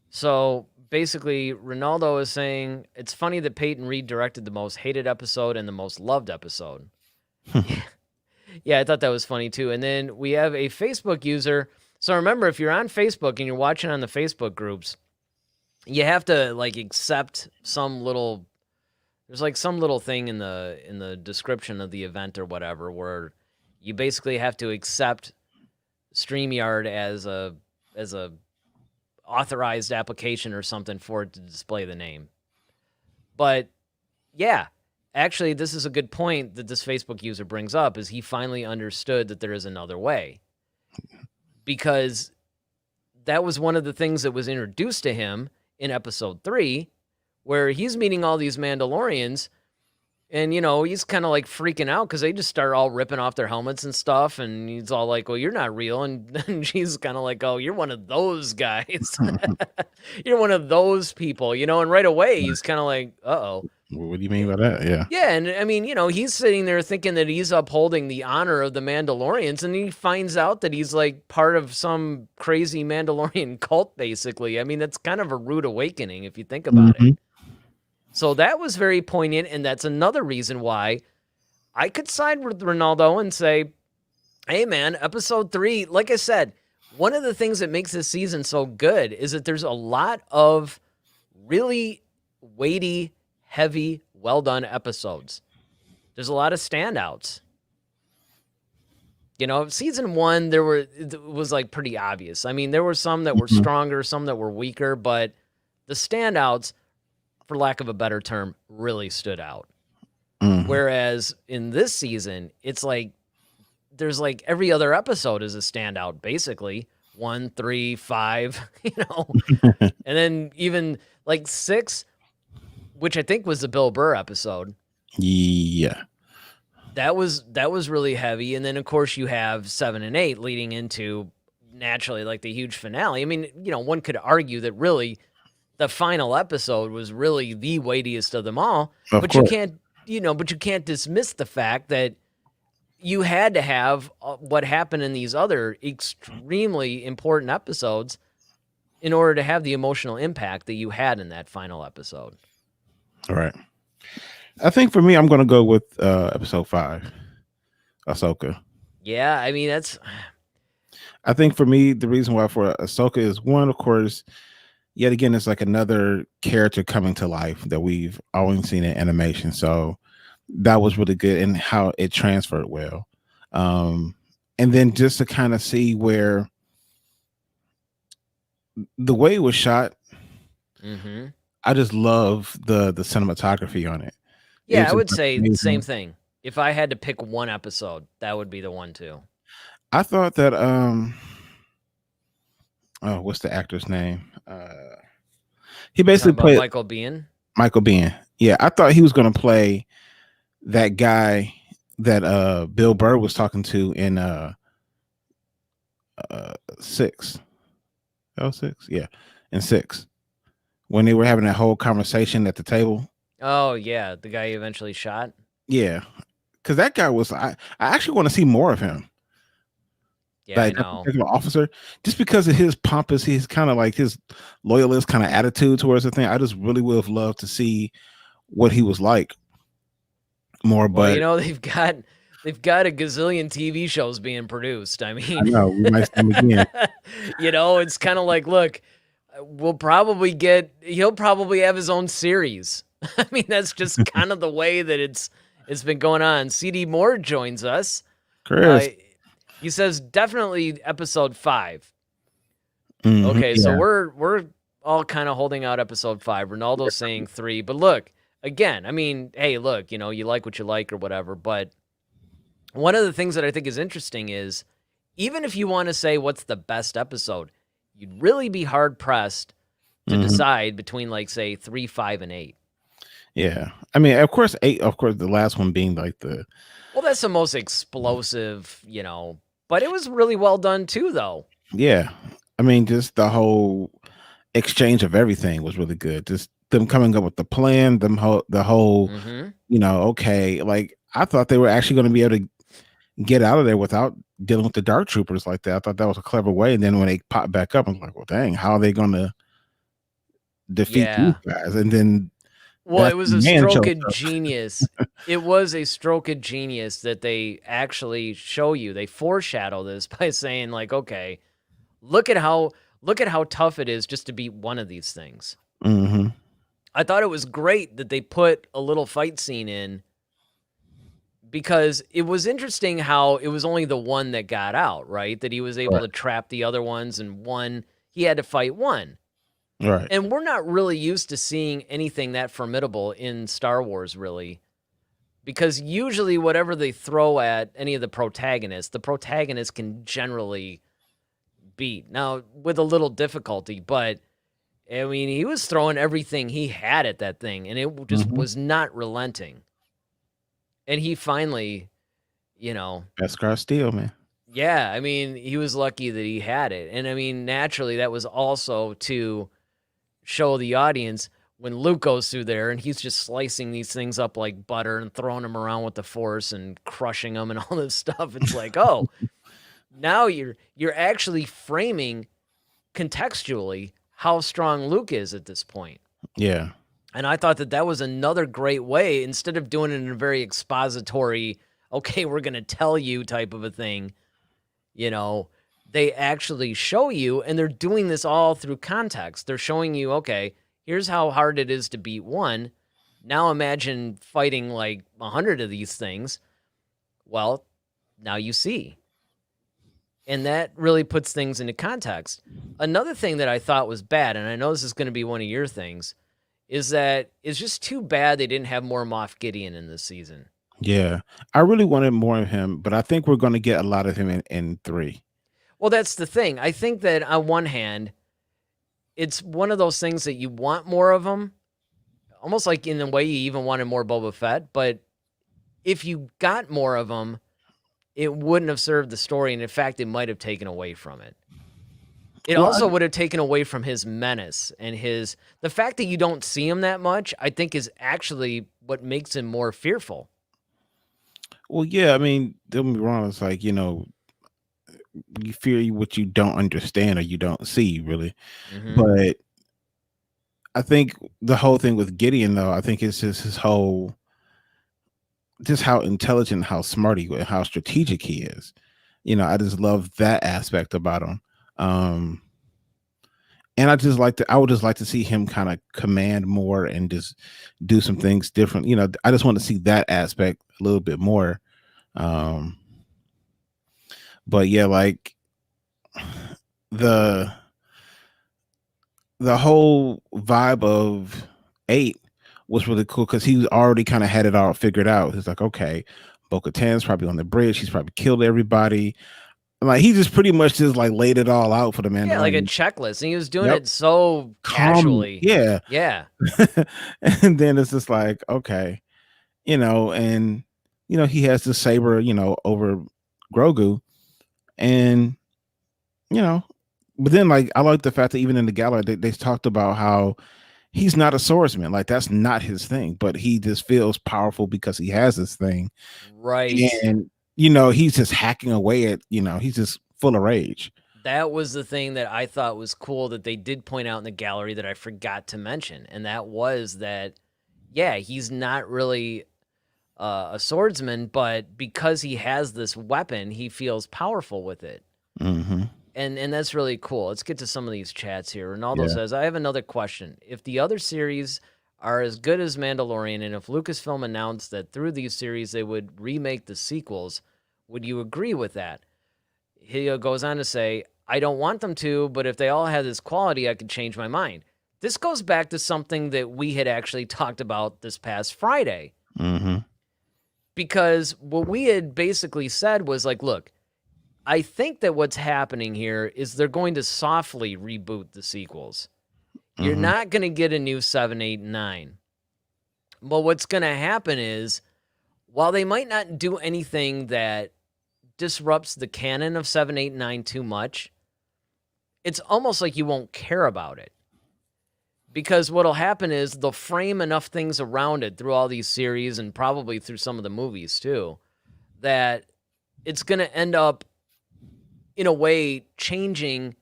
So basically, Ronaldo is saying it's funny that Peyton Reed directed the most hated episode and the most loved episode. Yeah, I thought that was funny too. And then we have a Facebook user. So remember, if you're on Facebook and you're watching on the Facebook groups, you have to like accept some little. There's like some little thing in the description of the event or whatever where you basically have to accept StreamYard as a authorized application or something for it to display the name. But yeah, actually, this is a good point that this Facebook user brings up is he finally understood that there is another way. Because that was one of the things that was introduced to him in episode 3 where he's meeting all these Mandalorians. And, he's kind of like freaking out because they just start all ripping off their helmets and stuff. And he's all like, well, you're not real. And then she's kind of like, oh, you're one of those guys. You're one of those people, And right away, he's kind of like, uh-oh. What do you mean by that? Yeah. Yeah. And I mean, he's sitting there thinking that he's upholding the honor of the Mandalorians. And he finds out that he's like part of some crazy Mandalorian cult, basically. I mean, that's kind of a rude awakening if you think about it. So that was very poignant, and that's another reason why I could side with Ronaldo and say, hey, man, episode 3, like I said, one of the things that makes this season so good is that there's a lot of really weighty, heavy, well-done episodes. There's a lot of standouts. Season 1, it was like pretty obvious. I mean, there were some that were stronger, some that were weaker, but the standouts, for lack of a better term, really stood out. Whereas in this season, it's like there's like every other episode is a standout, basically. 1, 3, 5, and then even like 6, which I think was the Bill Burr episode. Yeah. That was really heavy. And then of course you have 7 and 8 leading into naturally like the huge finale. I mean, one could argue that really the final episode was really the weightiest of them all, but you can't dismiss the fact that you had to have what happened in these other extremely important episodes in order to have the emotional impact that you had in that final episode. All right. I think for me, I'm going to go with episode 5, Ahsoka. Yeah, I mean, I think for me, the reason why for Ahsoka is one, of course, yet again, it's like another character coming to life that we've always seen in animation. So that was really good and how it transferred well. And then just to kind of see where the way it was shot, I just love the cinematography on it. Yeah, I would say the same thing. If I had to pick one episode, that would be the one too. I thought that what's the actor's name? He basically played Michael Biehn. Michael Biehn. Yeah, I thought he was going to play that guy that Bill Burr was talking to in 6. Oh, 6? Yeah, in 6. When they were having that whole conversation at the table. Oh, yeah, the guy he eventually shot. Yeah, because that guy was. I actually want to see more of him. Yeah, like, I know. Officer, just because of his pompous, he's kind of like his loyalist kind of attitude towards the thing. I just really would have loved to see what he was like more. Well, but they've got a gazillion TV shows being produced. I mean, I know we might see him again. It's kind of like, look, he'll probably have his own series. I mean, that's just kind of the way that it's been going on. CD Moore joins us. Chris. He says definitely episode 5. Mm-hmm, okay, so we're all kind of holding out episode 5. Ronaldo's saying 3, but look, again, I mean, hey, look, you like what you like or whatever, but one of the things that I think is interesting is even if you want to say what's the best episode, you'd really be hard pressed to decide between like say 3, 5, and 8. Yeah, I mean, of course, 8. Of course, the last one being like the. Well, that's the most explosive, but it was really well done too, though. Yeah, I mean, just the whole exchange of everything was really good. Just them coming up with the plan, the whole, okay, like I thought they were actually going to be able to get out of there without dealing with the Dark Troopers like that. I thought that was a clever way. And then when they popped back up, I was like, well, dang, how are they going to defeat these guys? And then. Well, it was a stroke of genius. It was a stroke of genius that they actually show you. They foreshadow this by saying, like, okay, look at how tough it is just to beat one of these things. Mm-hmm. I thought it was great that they put a little fight scene in because it was interesting how it was only the one that got out, right? That he was able to trap the other ones, and he had to fight one. Right. And we're not really used to seeing anything that formidable in Star Wars, really. Because usually whatever they throw at any of the protagonists can generally beat. Now, with a little difficulty, but I mean, he was throwing everything he had at that thing, and it just was not relenting. And he finally, Best car steel, man. yeah, I mean, he was lucky that he had it. And I mean, naturally, that was also to show the audience when Luke goes through there and he's just slicing these things up like butter and throwing them around with the Force and crushing them and all this stuff. It's like, oh, now you're actually framing contextually how strong Luke is at this point. Yeah. And I thought that was another great way, instead of doing it in a very expository, okay, we're going to tell you type of a thing, they actually show you, and they're doing this all through context. They're showing you, okay, here's how hard it is to beat one. Now imagine fighting like 100 of these things. Well, now you see. And that really puts things into context. Another thing that I thought was bad, and I know this is going to be one of your things, is that it's just too bad they didn't have more Moff Gideon in this season. Yeah. I really wanted more of him, but I think we're going to get a lot of him in 3. Well, that's the thing. I think that on one hand, it's one of those things that you want more of him, almost like in the way you even wanted more Boba Fett. But if you got more of him, it wouldn't have served the story. And in fact, it might have taken away from it. It also would have taken away from his menace and the fact that you don't see him that much, I think, is actually what makes him more fearful. Well, yeah, I mean, don't get me wrong. It's like, you fear what you don't understand or you don't see, really. But I think the whole thing with Gideon, though, I think it's just just how intelligent, how smart he is, how strategic he is. I just love that aspect about him. And I would just like to see him kind of command more and just do some things different. I just want to see that aspect a little bit more. But yeah, like the whole vibe of 8 was really cool because he already kind of had it all figured out. He's like, okay, Bo-Katan's probably on the bridge. He's probably killed everybody. Like, he just pretty much just like laid it all out for the Mandalorian. Yeah, like a checklist. And he was doing it so casually. Yeah. Yeah. And then it's just like, okay, and he has the saber, over Grogu. And but then, like, I like the fact that even in the gallery they talked about how he's not a swordsman. Like, that's not his thing, but he just feels powerful because he has this thing. Right. And he's just hacking away at, he's just full of rage. That was the thing that I thought was cool that they did point out in the gallery that I forgot to mention. And that was that, yeah, he's not really a swordsman, but because he has this weapon, he feels powerful with it. And that's really cool. Let's get to some of these chats here. Ronaldo says, I have another question. If the other series are as good as Mandalorian, and if Lucasfilm announced that through these series they would remake the sequels, would you agree with that? He goes on to say, I don't want them to, but if they all had this quality, I could change my mind. This goes back to something that we had actually talked about this past Friday. Because what we had basically said was like, look, I think that what's happening here is they're going to softly reboot the sequels. You're not going to get a new 7, 8, and 9. But what's going to happen is, while they might not do anything that disrupts the canon of 7, 8, and 9 too much, it's almost like you won't care about it. Because what'll happen is they'll frame enough things around it through all these series and probably through some of the movies too, that it's going to end up, in a way, changing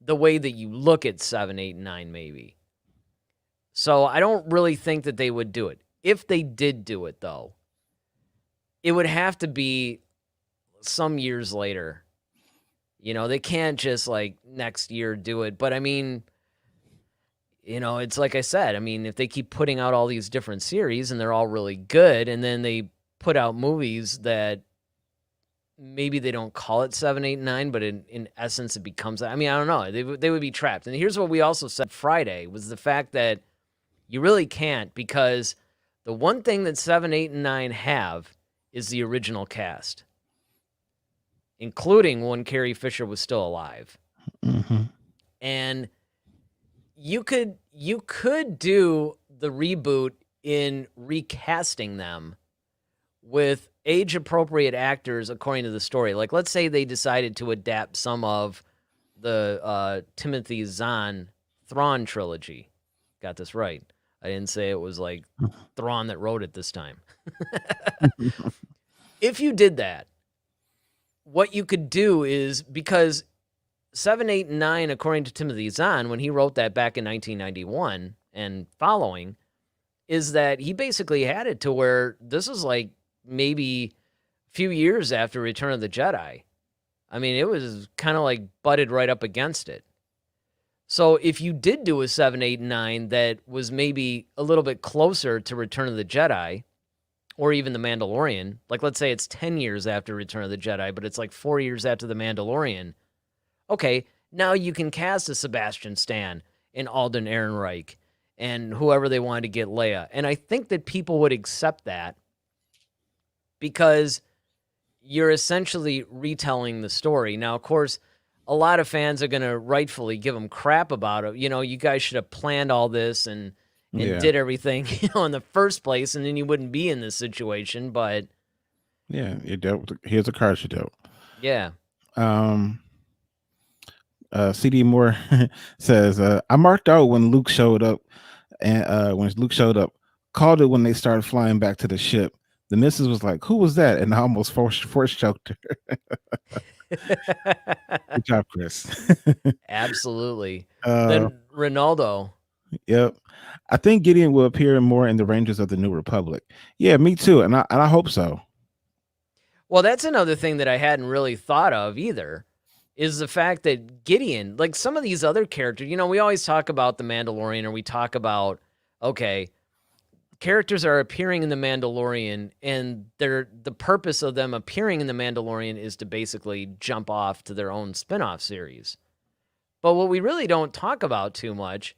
the way that you look at 7, 8, and 9 maybe. So I don't really think that they would do it. If they did do it, though, it would have to be some years later. They can't just, like, next year do it. But, I mean, it's like I said. I mean, if they keep putting out all these different series and they're all really good, and then they put out movies that maybe they don't call it 7, 8, 9, but in essence it becomes, I mean, I don't know. They would be trapped. And here's what we also said Friday was the fact that you really can't, because the one thing that 7, 8, and 9 have is the original cast, including when Carrie Fisher was still alive. And you could do the reboot in recasting them with age appropriate actors according to the story. Like, let's say they decided to adapt some of the Timothy Zahn Thrawn trilogy. Got this right. I didn't say it was like Thrawn that wrote it this time. If you did that, what you could do is, because 7, 8, and 9, according to Timothy Zahn, when he wrote that back in 1991 and following, is that he basically had it to where this is like maybe a few years after Return of the Jedi. I mean, it was kind of like butted right up against it. So if you did do a 7, 8, and 9 that was maybe a little bit closer to Return of the Jedi, or even The Mandalorian, like let's say it's 10 years after Return of the Jedi, but it's like 4 years after The Mandalorian, okay, now you can cast a Sebastian Stan and Alden Ehrenreich and whoever they wanted to get Leia. And I think that people would accept that because you're essentially retelling the story. Now, of course, a lot of fans are going to rightfully give them crap about it. You know, you guys should have planned all this and did everything, in the first place, and then you wouldn't be in this situation. But yeah, you dealt with here's a card you dealt. Yeah. CD Moore says, I marked out when Luke showed up, and called it when they started flying back to the ship. The missus was like, "Who was that?" And I almost force choked her. Good job, Chris. Absolutely. Then Ronaldo. Yep. I think Gideon will appear more in the Rangers of the New Republic. Yeah, me too. And I hope so. Well, that's another thing that I hadn't really thought of either, is the fact that Gideon, like some of these other characters, we always talk about The Mandalorian, or we talk about, okay, characters are appearing in The Mandalorian, and the purpose of them appearing in The Mandalorian is to basically jump off to their own spin-off series. But what we really don't talk about too much,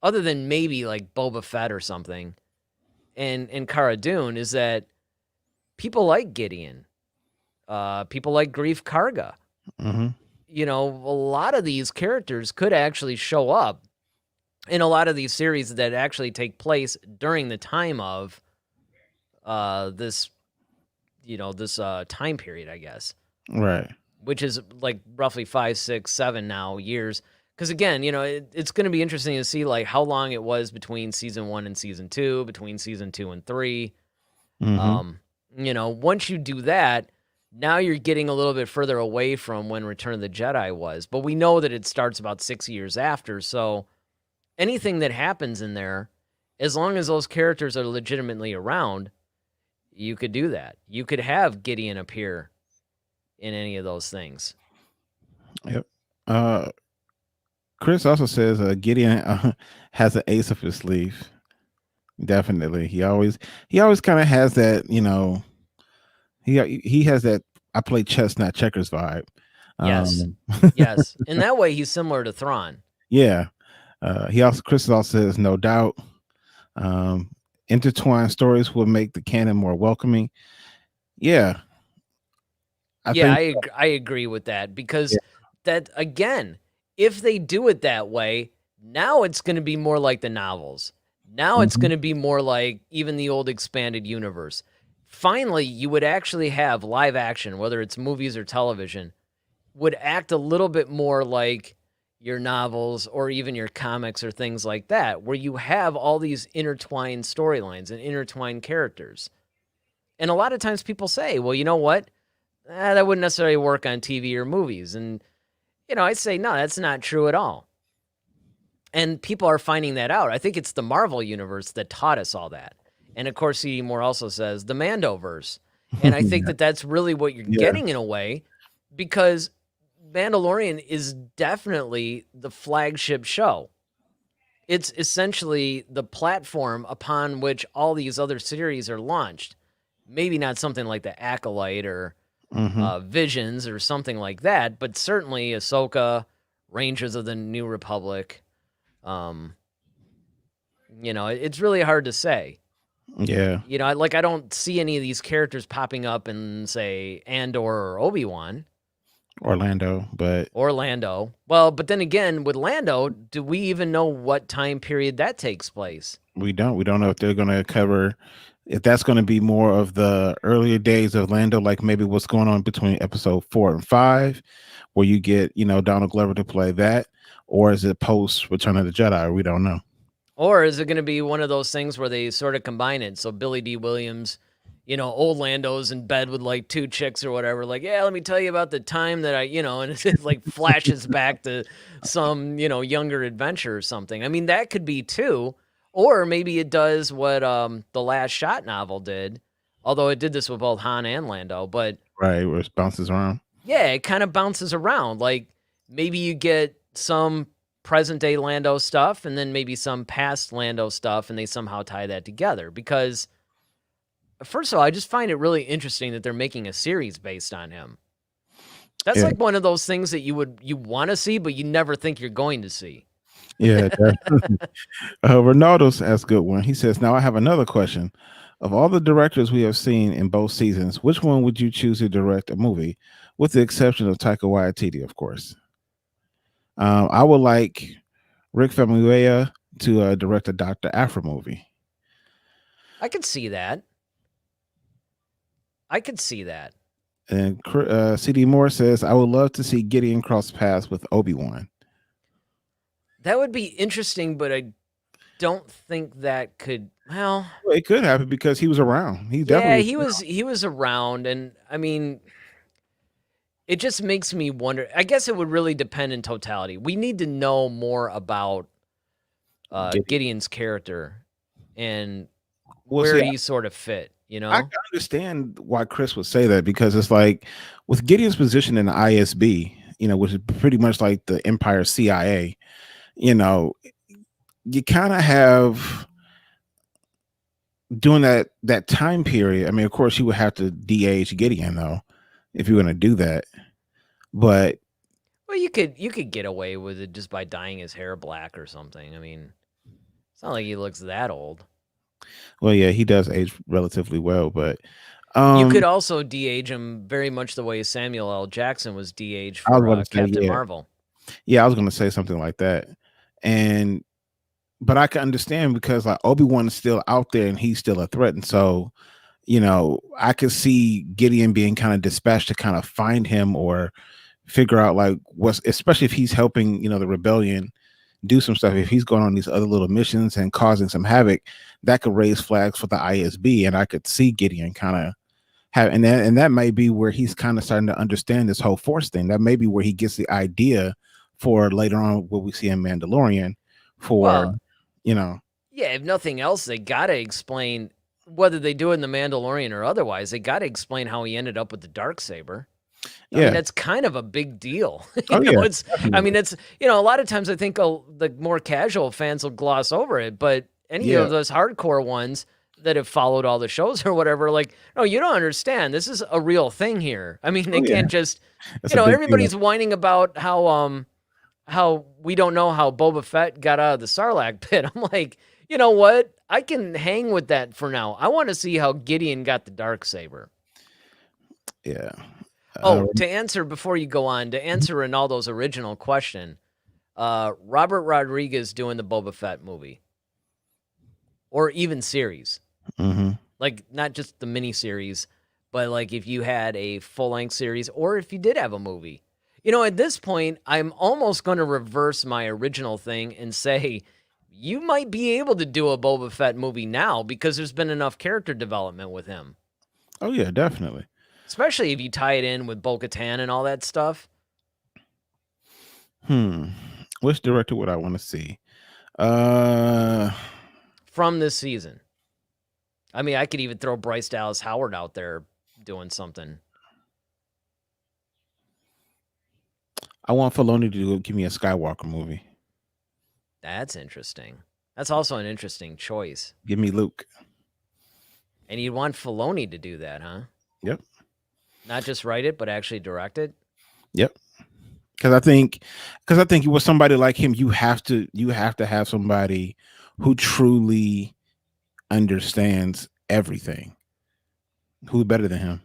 other than maybe like Boba Fett or something, and Cara Dune, is that people like Gideon. People like Grief Karga. Mm-hmm. A lot of these characters could actually show up in a lot of these series that actually take place during the time of this time period, I guess. Right. Which is like roughly 5, 6, 7 now years. Because again, it's going to be interesting to see like how long it was between season 1 and season 2, between season 2 and 3. Mm-hmm. Once you do that, now you're getting a little bit further away from when Return of the Jedi was. But we know that it starts about 6 years after. So anything that happens in there, as long as those characters are legitimately around, you could do that. You could have Gideon appear in any of those things. Yep. Chris also says Gideon has an ace up his sleeve. Definitely. He always kind of has that, he has that I play chess, not checkers vibe. Yes. Yes. In that way, he's similar to Thrawn. Yeah. Chris also says, no doubt. Intertwined stories will make the canon more welcoming. Yeah. I agree with that, because that, again, if they do it that way, now it's going to be more like the novels. Now it's going to be more like even the old expanded universe. Finally, you would actually have live action, whether it's movies or television, would act a little bit more like your novels or even your comics or things like that, where you have all these intertwined storylines and intertwined characters. And a lot of times people say, well, you know what? That wouldn't necessarily work on TV or movies. And, I say, no, that's not true at all. And people are finding that out. I think it's the Marvel universe that taught us all that. And of course, C.D. Moore also says the Mandoverse. And I think that that's really what you're getting in a way, because Mandalorian is definitely the flagship show. It's essentially the platform upon which all these other series are launched. Maybe not something like the Acolyte or Visions or something like that, but certainly Ahsoka, Rangers of the New Republic. It's really hard to say. Yeah. I don't see any of these characters popping up in, say, Andor or Obi-Wan. Orlando, but Orlando. Well, but then again, with Lando, do we even know what time period that takes place? we don't. We don't know if they're going to cover if that's going to be more of the earlier days of Lando, like maybe what's going on between episode 4 and 5, where you get Donald Glover to play that, or is it post Return of the Jedi? We don't know. Or is it going to be one of those things where they sort of combine it? So Billy D. Williams, old Lando's in bed with like two chicks or whatever. Like, yeah, let me tell you about the time that and it like flashes back to some, younger adventure or something. I mean, that could be too. Or maybe it does what the Last Shot novel did, although it did this with both Han and Lando. But Right, where it bounces around. yeah, it kind of bounces around. Like maybe you get some present day Lando stuff and then maybe some past Lando stuff and they somehow tie that together. Because first of all, I just find it really interesting that they're making a series based on him. That's Yeah. like one of those things that you want to see, but you never think you're going to see. Yeah. Ronaldo's asks a good one. He says, "Now I have another question. Of all the directors we have seen in both seasons, which one would you choose to direct a movie, with the exception of Taika Waititi, of course?" I would like Rick Famuyiwa to direct a Dr. Afra movie. I could see that. I could see that. And CD Moore says, "I would love to see Gideon cross paths with Obi-Wan." That would be interesting, but I don't think that could. Well, it could happen because he was around. He yeah, definitely he was around, and I mean, it just makes me wonder. I guess it would really depend in totality. We need to know more about Gideon's character and where he sort of fit. I can understand why Chris would say that, because it's like with Gideon's position in the ISB, which is pretty much like the Empire CIA, you kind of have during that time period. I mean, of course, you would have to de-age Gideon though, if you're going to do that. But well, you could get away with it just by dyeing his hair black or something. I mean, it's not like he looks that old. Well, yeah, he does age relatively well, but you could also de-age him very much the way Samuel L. Jackson was de-aged for Captain Marvel. Yeah, I was going to say something like that, but I can understand because like Obi-Wan is still out there and he's still a threat, and so I could see Gideon being kind of dispatched to kind of find him or figure out like especially if he's helping the rebellion do some stuff. If he's going on these other little missions and causing some havoc, that could raise flags for the ISB, and I could see Gideon kind of have, and that may be where he's kind of starting to understand this whole Force thing. That may be where he gets the idea for later on what we see in Mandalorian for, yeah, if nothing else, they got to explain, whether they do it in the Mandalorian or otherwise, they got to explain how he ended up with the Darksaber. I mean, that's kind of a big deal. I mean, it's a lot of times I think the more casual fans will gloss over it, but any of those hardcore ones that have followed all the shows or whatever, like, no, you don't understand. This is a real thing here. I mean, they can't just, everybody's whining about how we don't know how Boba Fett got out of the Sarlacc pit. I'm like, you know what? I can hang with that for now. I want to see how Gideon got the Darksaber. Yeah. To answer before you go on, to answer Ronaldo's original question, Robert Rodriguez doing the Boba Fett movie, or even series, like not just the mini series, but like if you had a full length series, or if you did have a movie. At this point, I'm almost going to reverse my original thing and say you might be able to do a Boba Fett movie now because there's been enough character development with him. Oh yeah, definitely. Especially if you tie it in with Bo-Katan and all that stuff. Which director would I want to see? From this season. I mean, I could even throw Bryce Dallas Howard out there doing something. I want Filoni to give me a Skywalker movie. That's interesting. That's also an interesting choice. Give me Luke. And you'd want Filoni to do that, huh? Yep. Not just write it, but actually direct it. Yep. Because I think with somebody like him, you have to have somebody who truly understands everything. Who's better than him?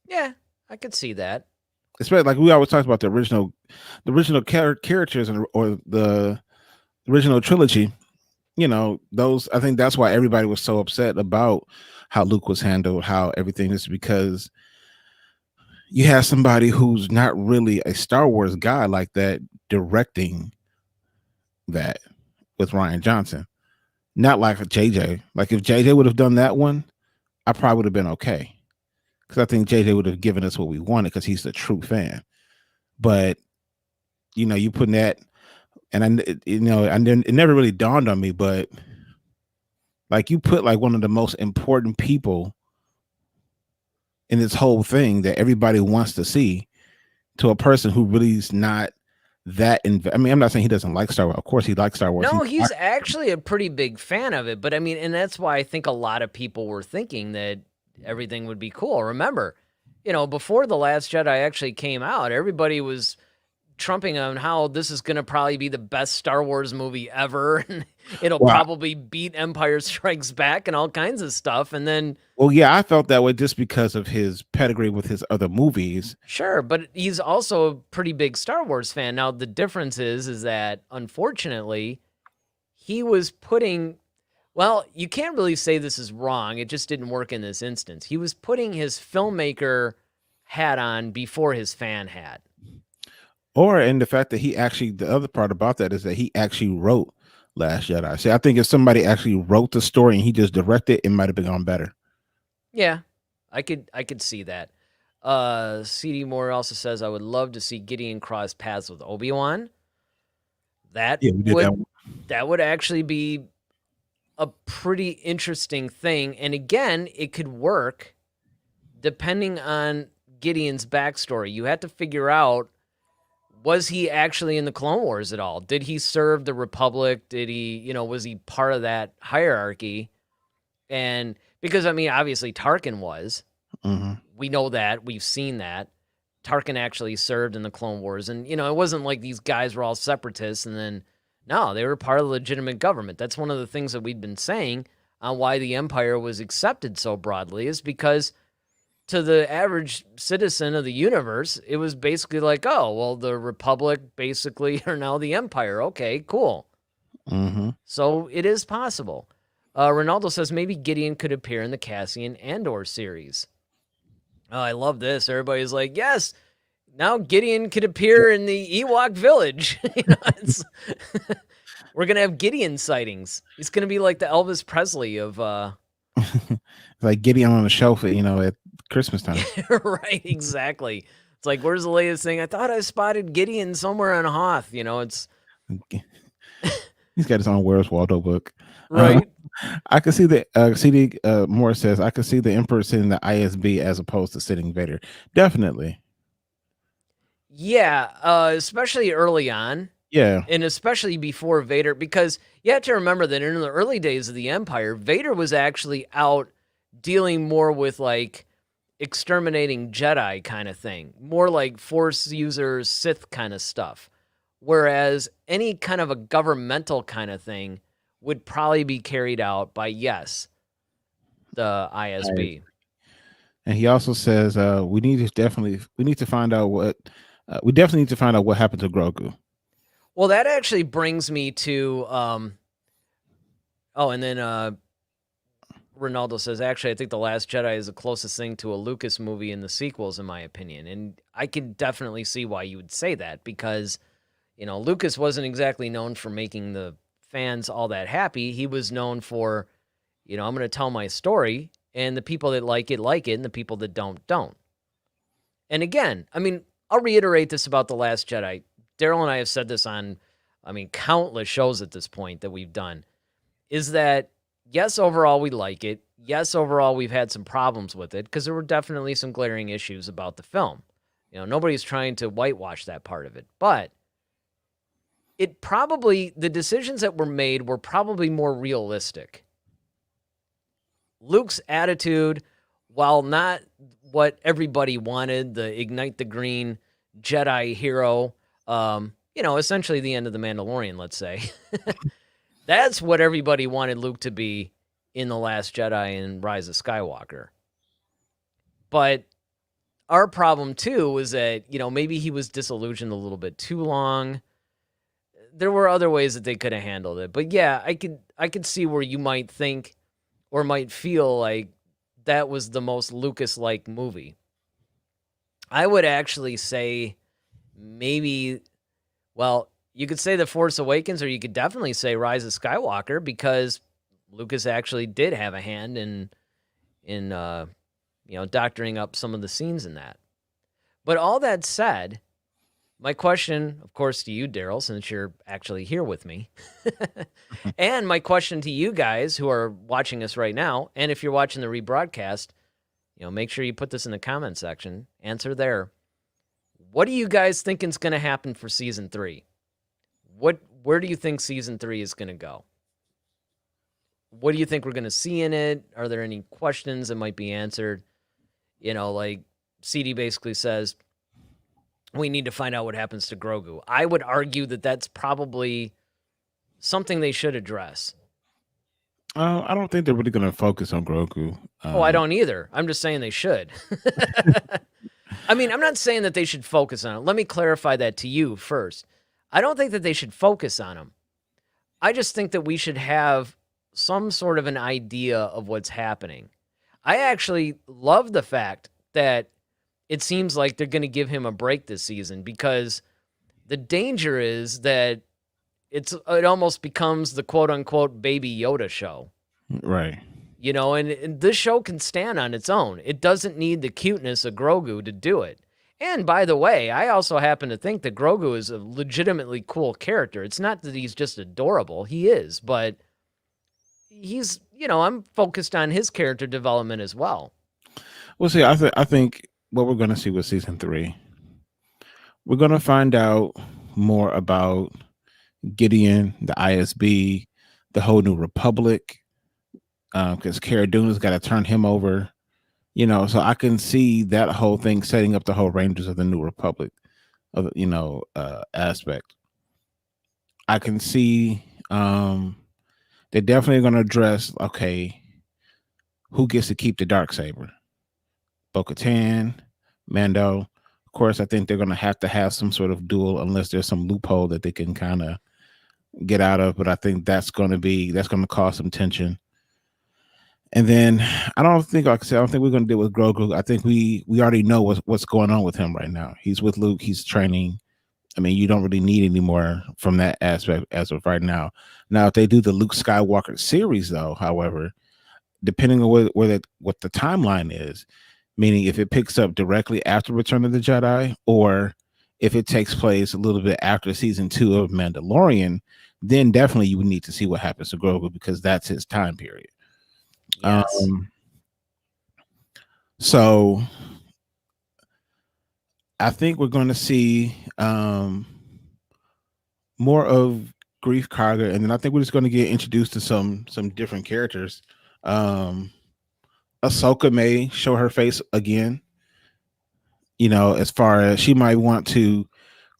Yeah, I could see that. especially like we always talked about the original characters or the original trilogy. You know, those, I think that's why everybody was so upset about how Luke was handled, how everything is, because you have somebody who's not really a Star Wars guy like that directing that with Ryan Johnson. Not like a JJ. Like if JJ would have done that one, I probably would have been okay. Because I think JJ would have given us what we wanted because he's the true fan. But you know, you putting that, and it never really dawned on me, but like you put like one of the most important people in this whole thing that everybody wants to see to a person who really is not that. I mean, I'm not saying he doesn't like Star Wars. Of course, he likes Star Wars. No, he's actually a pretty big fan of it. But I mean, and that's why I think a lot of people were thinking that everything would be cool. Remember, before The Last Jedi actually came out, everybody was trumping on how this is going to probably be the best Star Wars movie ever. And it'll probably beat Empire Strikes Back and all kinds of stuff. And then, well, yeah, I felt that way just because of his pedigree with his other movies. Sure, but he's also a pretty big Star Wars fan. Now, the difference is that unfortunately, he was putting, well, you can't really say this is wrong. It just didn't work in this instance. He was putting his filmmaker hat on before his fan hat. Or in the fact that the other part about that is that he actually wrote Last Jedi. See, I think if somebody actually wrote the story and he just directed, it might have been gone better. Yeah, I could see that. CD Moore also says, I would love to see Gideon cross paths with Obi-Wan. That would actually be a pretty interesting thing. And again, it could work depending on Gideon's backstory. You have to figure out, was he actually in the Clone Wars at all? Did he serve the Republic? Did he, was he part of that hierarchy? And because, I mean, obviously Tarkin was. Mm-hmm. We know that. We've seen that. Tarkin actually served in the Clone Wars. And, it wasn't like these guys were all separatists and then, no, they were part of the legitimate government. That's one of the things that we'd been saying on why the Empire was accepted so broadly, is because to the average citizen of the universe, it was basically like, oh, well, the Republic basically are now the Empire. Okay, cool. Mm-hmm. So it is possible. Ronaldo says maybe Gideon could appear in the Cassian Andor series. Oh, I love this. Everybody's like, yes, now Gideon could appear in the Ewok village. We're going to have Gideon sightings. He's going to be like the Elvis Presley of... like Gideon on a shelf, at Christmas time. Right, exactly. It's like, where's the latest thing? I thought I spotted Gideon somewhere on Hoth. It's... He's got his own Where's Waldo book. Right. I could see the CD Moore says, I could see the Emperor sitting the ISB as opposed to sitting Vader. Definitely. Yeah, especially early on. Yeah. And especially before Vader, because you have to remember that in the early days of the Empire, Vader was actually out dealing more with like exterminating Jedi kind of thing, more like Force users, Sith kind of stuff. Whereas any kind of a governmental kind of thing would probably be carried out by, yes, the ISB. And he also says we definitely need to find out what happened to Grogu. Well, that actually brings me to and then Ronaldo says, actually, I think The Last Jedi is the closest thing to a Lucas movie in the sequels, in my opinion. And I can definitely see why you would say that, because, Lucas wasn't exactly known for making the fans all that happy. He was known for, I'm going to tell my story, and the people that like it, and the people that don't. And again, I mean, I'll reiterate this about The Last Jedi. Daryl and I have said this on, countless shows at this point that we've done, is that, yes, overall we like it. Yes, overall we've had some problems with it, because there were definitely some glaring issues about the film. Nobody's trying to whitewash that part of it. But the decisions that were made were probably more realistic. Luke's attitude, while not what everybody wanted, the ignite the green Jedi hero, essentially the end of the Mandalorian, let's say. That's what everybody wanted Luke to be in The Last Jedi and Rise of Skywalker. But our problem too was that, maybe he was disillusioned a little bit too long. There were other ways that they could have handled it. But yeah, I could see where you might think or might feel like that was the most Lucas-like movie. I would actually say maybe, well, you could say The Force Awakens, or you could definitely say Rise of Skywalker, because Lucas actually did have a hand in doctoring up some of the scenes in that. But all that said, my question, of course, to you, Daryl, since you're actually here with me, and my question to you guys who are watching us right now, and if you're watching the rebroadcast, make sure you put this in the comment section. Answer there. What do you guys think is going to happen for season 3? Where do you think season 3 is going to go? What do you think we're going to see in it? Are there any questions that might be answered? Like CD basically says, we need to find out what happens to Grogu. I would argue that that's probably something they should address. I don't think they're really going to focus on Grogu. I don't either. I'm just saying they should. I mean, I'm not saying that they should focus on it. Let me clarify that to you first. I don't think that they should focus on him. I just think that we should have some sort of an idea of what's happening. I actually love the fact that it seems like they're going to give him a break this season, because the danger is that it almost becomes the quote-unquote Baby Yoda show. Right. And this show can stand on its own. It doesn't need the cuteness of Grogu to do it. And by the way, I also happen to think that Grogu is a legitimately cool character. It's not that he's just adorable. He is, but he's, I'm focused on his character development as well. Well, see, I think what we're going to see with season 3, we're going to find out more about Gideon, the ISB, the whole New Republic, because Cara Dune's got to turn him over, so I can see that whole thing setting up the whole Rangers of the New Republic, aspect. I can see they're definitely going to address, okay, who gets to keep the Darksaber? Bo-Katan, Mando. Of course, I think they're going to have some sort of duel, unless there's some loophole that they can kind of get out of. But I think that's going to cause some tension. And then I don't think we're going to deal with Grogu. I think we already know what's going on with him right now. He's with Luke. He's training. I mean, you don't really need any more from that aspect as of right now. Now, if they do the Luke Skywalker series, though, however, depending on what the timeline is, meaning if it picks up directly after Return of the Jedi, or if it takes place a little bit after season 2 of Mandalorian, then definitely you would need to see what happens to Grogu, because that's his time period. Yes. So I think we're going to see more of Grief Karga, and then I think we're just going to get introduced to some different characters. Ahsoka may show her face again, as far as she might want to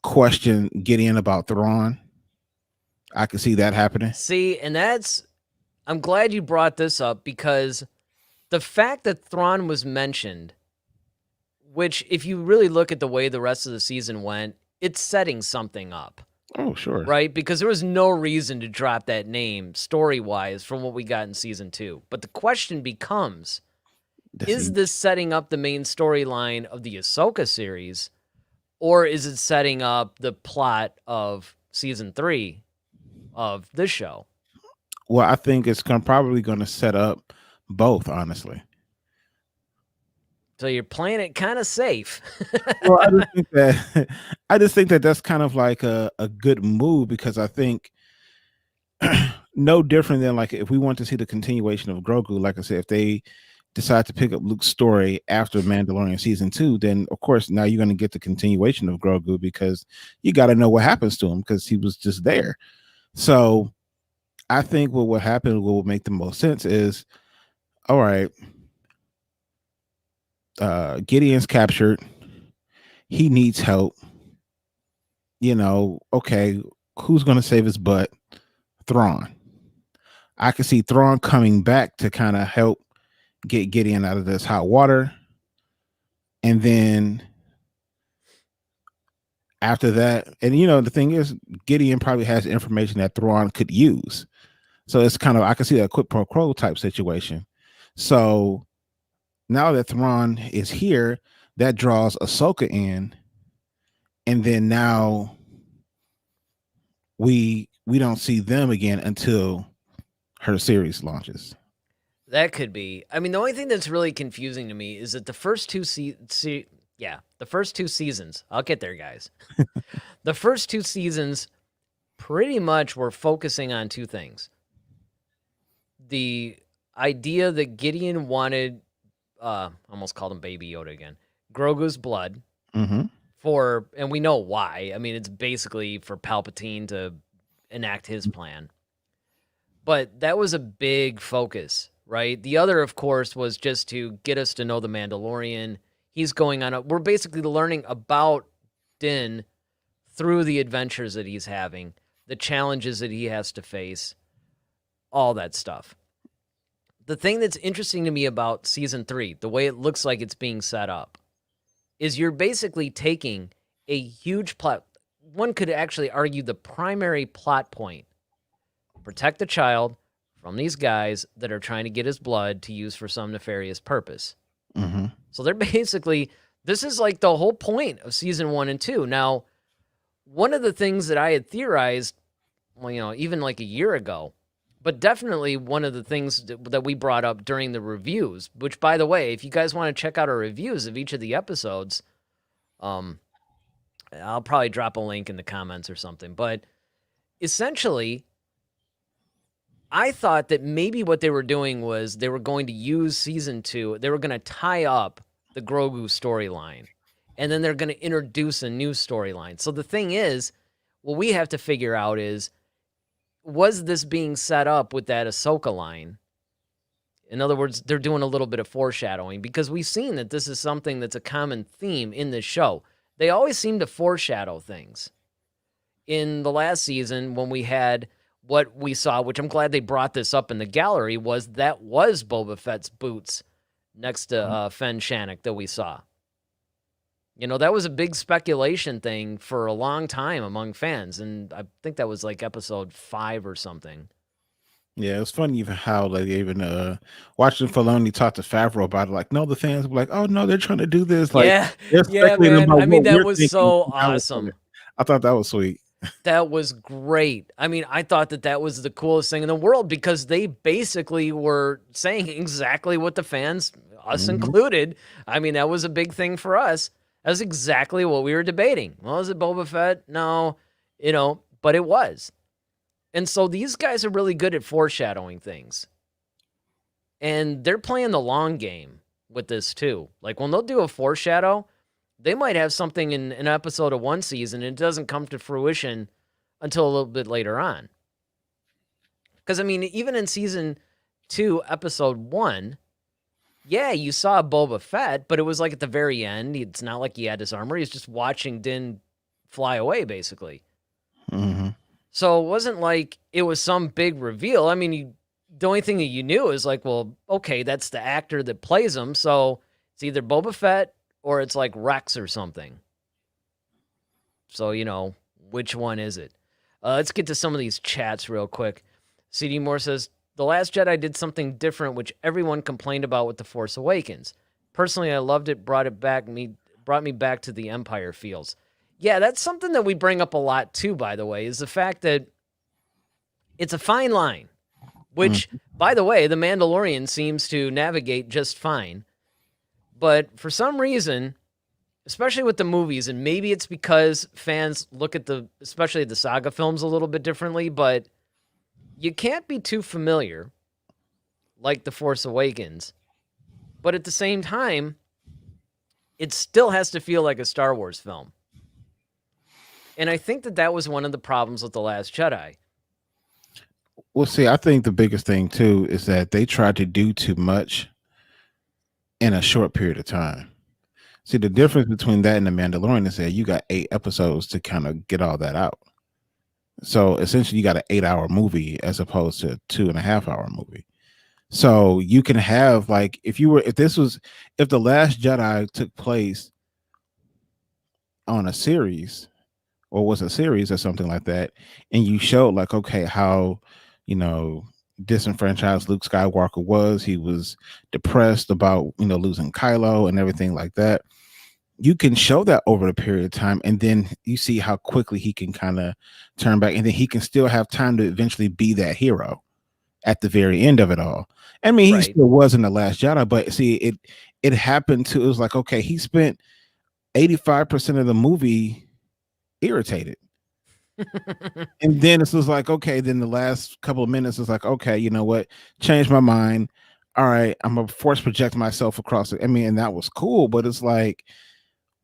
question Gideon about Thrawn. I can see that happening. See, and I'm glad you brought this up, because the fact that Thrawn was mentioned, which if you really look at the way the rest of the season went, it's setting something up. Oh, sure. Right? Because there was no reason to drop that name story-wise from what we got in season 2. But the question becomes, is this setting up the main storyline of the Ahsoka series, or is it setting up the plot of season 3 of this show? Well, I think it's probably going to set up both, honestly. So you're playing it kind of safe. Well, I just think that that's kind of like a good move, because I think no different than like if we want to see the continuation of Grogu, like I said, if they decide to pick up Luke's story after Mandalorian season 2, then of course now you're going to get the continuation of Grogu, because you got to know what happens to him, because he was just there. So I think what will happen, what will make the most sense is, all right, Gideon's captured. He needs help. Okay, who's going to save his butt? Thrawn. I can see Thrawn coming back to kind of help get Gideon out of this hot water. And then after that, and the thing is, Gideon probably has information that Thrawn could use. So it's kind of, I can see a quid pro quo type situation. So now that Thrawn is here, that draws Ahsoka in, and then now we don't see them again until her series launches. That could be. I mean, the only thing that's really confusing to me is that the first two seasons. I'll get there, guys. The first two seasons pretty much were focusing on two things. The idea that Gideon wanted, almost called him Baby Yoda again, Grogu's blood. Mm-hmm. And we know why. I mean, it's basically for Palpatine to enact his plan. But that was a big focus, right? The other, of course, was just to get us to know the Mandalorian. He's going on we're basically learning about Din through the adventures that he's having, the challenges that he has to face, all that stuff. The thing that's interesting to me about season 3, the way it looks like it's being set up, is you're basically taking a huge plot. One could actually argue the primary plot point: protect the child from these guys that are trying to get his blood to use for some nefarious purpose. Mm-hmm. So they're basically, this is like the whole point of season 1 and 2. Now, one of the things that I had theorized, even like a year ago, but definitely one of the things that we brought up during the reviews, which, by the way, if you guys want to check out our reviews of each of the episodes, I'll probably drop a link in the comments or something. But essentially, I thought that maybe what they were doing was they were going to use season 2. They were going to tie up the Grogu storyline, and then they're going to introduce a new storyline. So the thing is, what we have to figure out is, was this being set up with that Ahsoka line? In other words, they're doing a little bit of foreshadowing, because we've seen that this is something that's a common theme in this show. They always seem to foreshadow things. In the last season, when we had what we saw, which I'm glad they brought this up in the gallery, was Boba Fett's boots next to Fen Shannock that we saw. That was a big speculation thing for a long time among fans, and I think that was like episode 5 or something. Yeah, it's funny even how even watching Filoni talk to Favreau about it. Like, no, the fans were like, "Oh no, they're trying to do this." Like, yeah, man. I mean, that was so awesome. I thought that was sweet. That was great. I mean, I thought that was the coolest thing in the world, because they basically were saying exactly what the fans, us included. I mean, that was a big thing for us. That's exactly what we were debating. Well, is it Boba Fett? No, but it was. And so these guys are really good at foreshadowing things. And they're playing the long game with this too. Like, when they'll do a foreshadow, they might have something in an episode of one season, and it doesn't come to fruition until a little bit later on. Because, I mean, even in season 2, episode 1, yeah, you saw Boba Fett, but it was like at the very end. It's not like he had his armor. He's just watching Din fly away, basically. Mm-hmm. So it wasn't like it was some big reveal. I mean, the only thing that you knew is like, well, okay, that's the actor that plays him. So it's either Boba Fett or it's like Rex or something. So, which one is it? Let's get to some of these chats real quick. CD Moore says, The Last Jedi did something different, which everyone complained about with The Force Awakens. Personally, I loved it, brought me back to the Empire feels. Yeah, that's something that we bring up a lot too, by the way, is the fact that it's a fine line, which, by the way, The Mandalorian seems to navigate just fine. But for some reason, especially with the movies, and maybe it's because fans look at especially the saga films a little bit differently, but you can't be too familiar like The Force Awakens. But at the same time, it still has to feel like a Star Wars film. And I think that was one of the problems with The Last Jedi. Well, see, I think the biggest thing too is that they tried to do too much in a short period of time. See, the difference between that and The Mandalorian is that you got 8 episodes to kind of get all that out. So essentially, you got an 8-hour movie as opposed to a 2.5-hour movie. So you can have like if the Last Jedi took place on a series or was a series or something like that, and you showed like okay how you know disenfranchised Luke Skywalker was, he was depressed about losing Kylo and everything like that. You can show that over a period of time, and then you see how quickly he can kind of turn back, and then he can still have time to eventually be that hero at the very end of it all. I mean, he Right. still was in The Last Jedi, but see, it happened to, it was like, okay, he spent 85% of the movie irritated. And then it was like, okay, then the last couple of minutes is like, okay, you know what? Change my mind. All right, I'm gonna force project myself across it. I mean, and that was cool, but it's like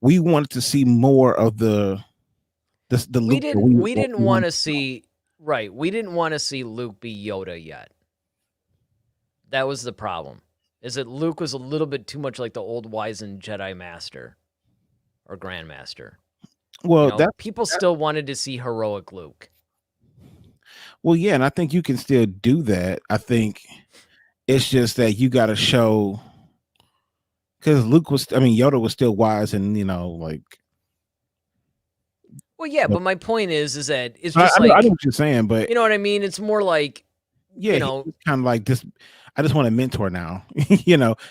we wanted to see more of the we Luke that didn't we want want. to see right. We didn't want to see Luke be Yoda yet. That was the problem. Is that Luke was a little bit too much like the old wizened Jedi Master or Grandmaster. Well, People still wanted to see heroic Luke. well, yeah, and I think you can still do that. I think it's just that you got to show because Yoda was still wise and like. Well, yeah, but my point is that it's I just know like what you're saying, but you know what I mean. It's more like yeah, he's kind of like this. I just want a mentor now,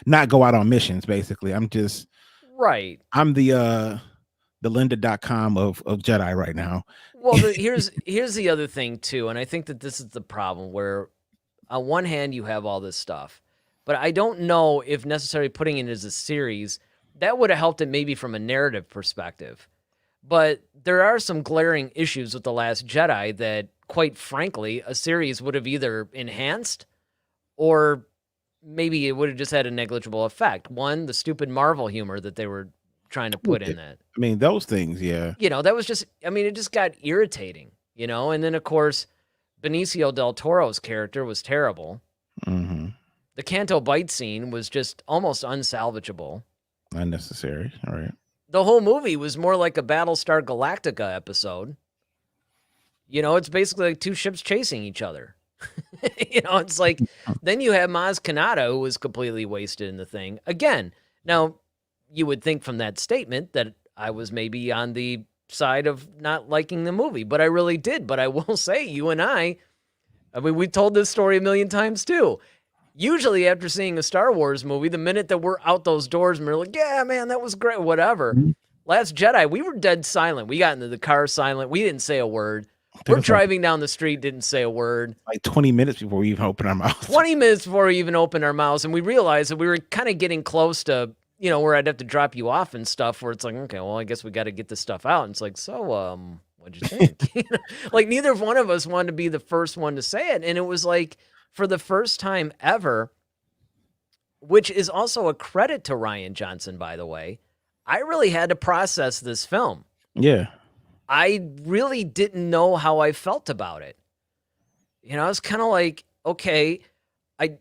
not go out on missions. Basically, right. I'm the Lynda.com of Jedi right now. Well, here's the other thing too, and I think that this is the problem where on one hand you have all this stuff, but I don't know if necessarily putting it as a series that would have helped it maybe from a narrative perspective. But there are some glaring issues with The Last Jedi that, quite frankly, a series would have either enhanced or maybe it would have just had a negligible effect. One, the stupid Marvel humor that they were trying to put in that. I mean, those things, yeah. That was just, it just got irritating, And then, of course, Benicio del Toro's character was terrible. Mm-hmm. The Canto Bight scene was just almost unsalvageable. Unnecessary, all right. The whole movie was more like a Battlestar Galactica episode. It's basically like two ships chasing each other. It's like, then you have Maz Kanata, who was completely wasted in the thing. Again, now, you would think from that statement that I was maybe on the side of not liking the movie, but I really did. But I will say, you and I mean, we told this story a million times too. Usually after seeing a Star Wars movie, the minute that we're out those doors and we're like, yeah, man, that was great, whatever. Mm-hmm. Last Jedi, we were dead silent. We got into the car silent. We didn't say a word. We're driving down the street, didn't say a word. Like 20 minutes before we even opened our mouths. 20 minutes before we even opened our mouths. And we realized that we were kind of getting close to, where I'd have to drop you off and stuff, where it's like, okay, well, I guess we got to get this stuff out. And it's like, so, what'd you think? Like, neither one of us wanted to be the first one to say it. And it was like, for the first time ever, which is also a credit to Rian Johnson, by the way, I really had to process this film. Yeah. I really didn't know how I felt about it. I was kind of like, okay, I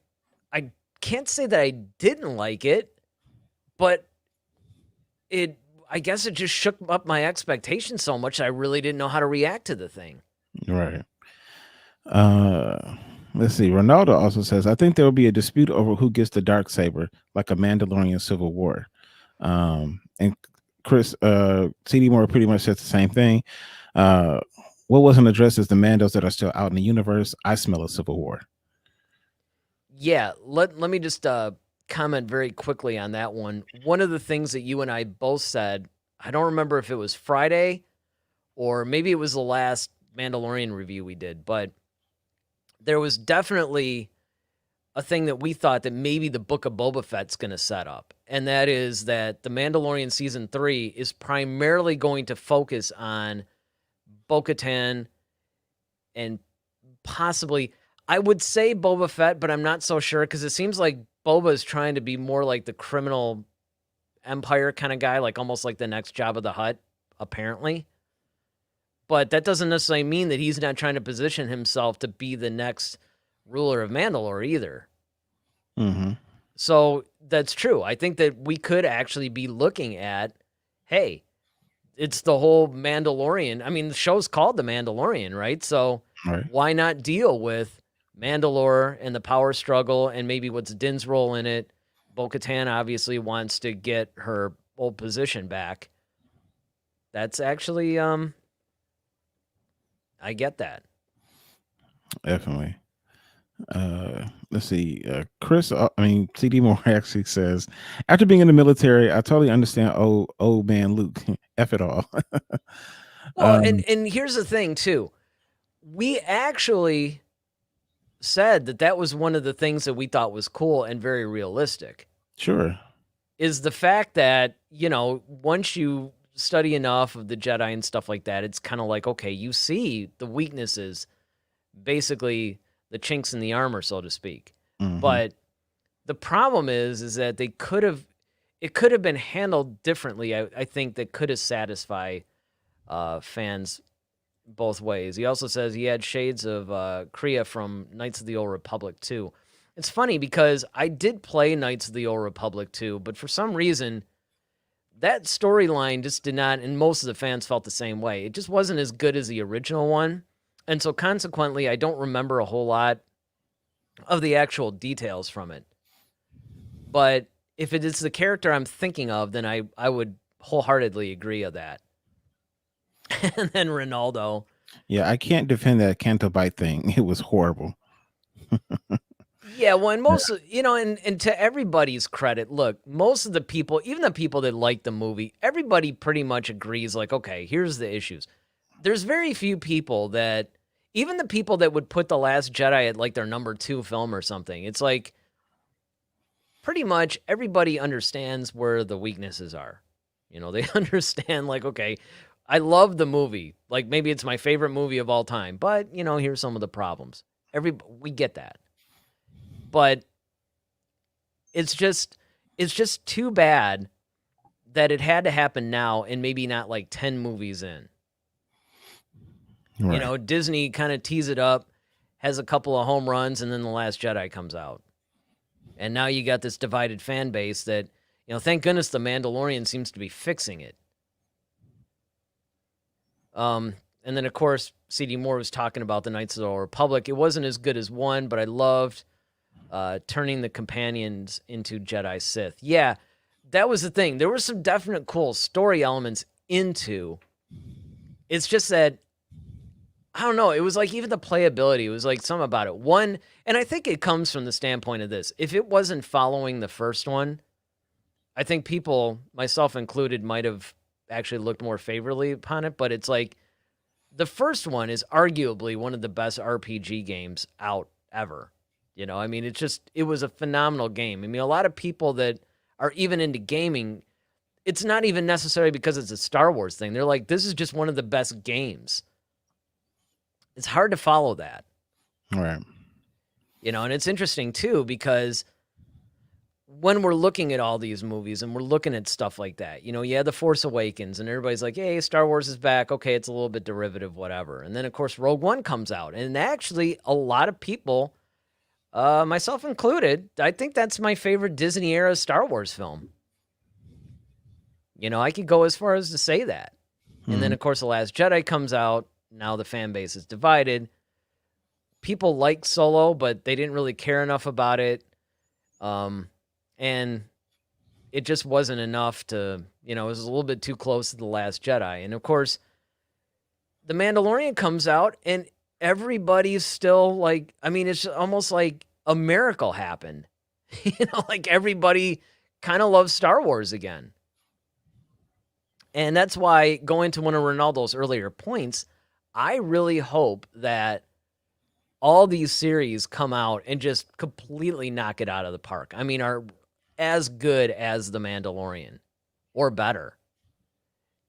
can't say that I didn't like it, but I guess it just shook up my expectations so much I really didn't know how to react to the thing. Right. Let's see. Ronaldo also says, I think there will be a dispute over who gets the Darksaber, like a Mandalorian Civil War. And Chris, CD Moore pretty much says the same thing. What wasn't addressed is the Mandos that are still out in the universe. I smell a Civil War. Yeah, let me just comment very quickly on that one. One of the things that you and I both said, I don't remember if it was Friday or maybe it was the last Mandalorian review we did, but there was definitely a thing that we thought that maybe the Book of Boba Fett's going to set up. And that is that the Mandalorian Season 3 is primarily going to focus on Bo-Katan and possibly, I would say Boba Fett, but I'm not so sure because it seems like Boba is trying to be more like the criminal empire kind of guy, like almost like the next Jabba the Hutt, apparently. But that doesn't necessarily mean that he's not trying to position himself to be the next ruler of Mandalore either. Mm-hmm. So that's true. I think that we could actually be looking at, hey, it's the whole Mandalorian. I mean, the show's called The Mandalorian, right? So Why not deal with Mandalore and the power struggle and maybe what's Din's role in it. Bo-Katan obviously wants to get her old position back. That's actually, I get that. Definitely. Let's see. Chris, CD Moore actually says, after being in the military, I totally understand old man Luke. F it all. Well, and here's the thing too. We actually said that was one of the things that we thought was cool and very realistic. Sure. Is the fact that, once you study enough of the Jedi and stuff like that, it's kind of like, okay, you see the weaknesses, basically the chinks in the armor, so to speak. Mm-hmm. But the problem is that it could have been handled differently. I think that could have satisfied fans both ways. He also says he had shades of Kriya from Knights of the Old Republic too. It's funny because I did play Knights of the Old Republic too, but for some reason that storyline just did not, and most of the fans felt the same way. It just wasn't as good as the original one. And so consequently, I don't remember a whole lot of the actual details from it. But if it is the character I'm thinking of, then I would wholeheartedly agree with that. And then Ronaldo. Yeah, I can't defend that Canto Bite thing. It was horrible. Yeah, well, and most, and to everybody's credit, look, most of the people, even the people that like the movie, everybody pretty much agrees, like, okay, here's the issues. There's very few people that, even the people that would put The Last Jedi at like their number 2 film or something, it's like, pretty much everybody understands where the weaknesses are. They understand, like, okay, I love the movie. Like, maybe it's my favorite movie of all time, but, here's some of the problems. We get that. But it's just too bad that it had to happen now and maybe not like 10 movies in. Right. Disney kind of tees it up, has a couple of home runs, and then The Last Jedi comes out. And now you got this divided fan base that, thank goodness The Mandalorian seems to be fixing it. And then, of course, CD Moore was talking about the Knights of the Old Republic. It wasn't as good as 1, but I loved turning the companions into Jedi Sith. Yeah, that was the thing. There were some definite cool story elements into. It's just that, I don't know, it was like even the playability, it was like something about it. One, and I think it comes from the standpoint of this. If it wasn't following the first one, I think people, myself included, might have actually looked more favorably upon it, but it's like the first one is arguably one of the best RPG games out ever. It was a phenomenal game. A lot of people that are even into gaming, it's not even necessarily because it's a Star Wars thing. They're like, this is just one of the best games. It's hard to follow that. All right. And it's interesting too, because when we're looking at all these movies and we're looking at stuff like that, you had The Force Awakens and everybody's like, hey, Star Wars is back. Okay, it's a little bit derivative, whatever. And then, of course, Rogue One comes out. And actually, a lot of people, myself included, I think that's my favorite Disney-era Star Wars film. I could go as far as to say that. Mm-hmm. And then, of course, The Last Jedi comes out. Now the fan base is divided. People like Solo, but they didn't really care enough about it. And it just wasn't enough to, it was a little bit too close to The Last Jedi. And, of course, The Mandalorian comes out, and everybody's still like, it's almost like a miracle happened. Like everybody kind of loves Star Wars again. And that's why, going to one of Ronaldo's earlier points, I really hope that all these series come out and just completely knock it out of the park. Are as good as The Mandalorian or better.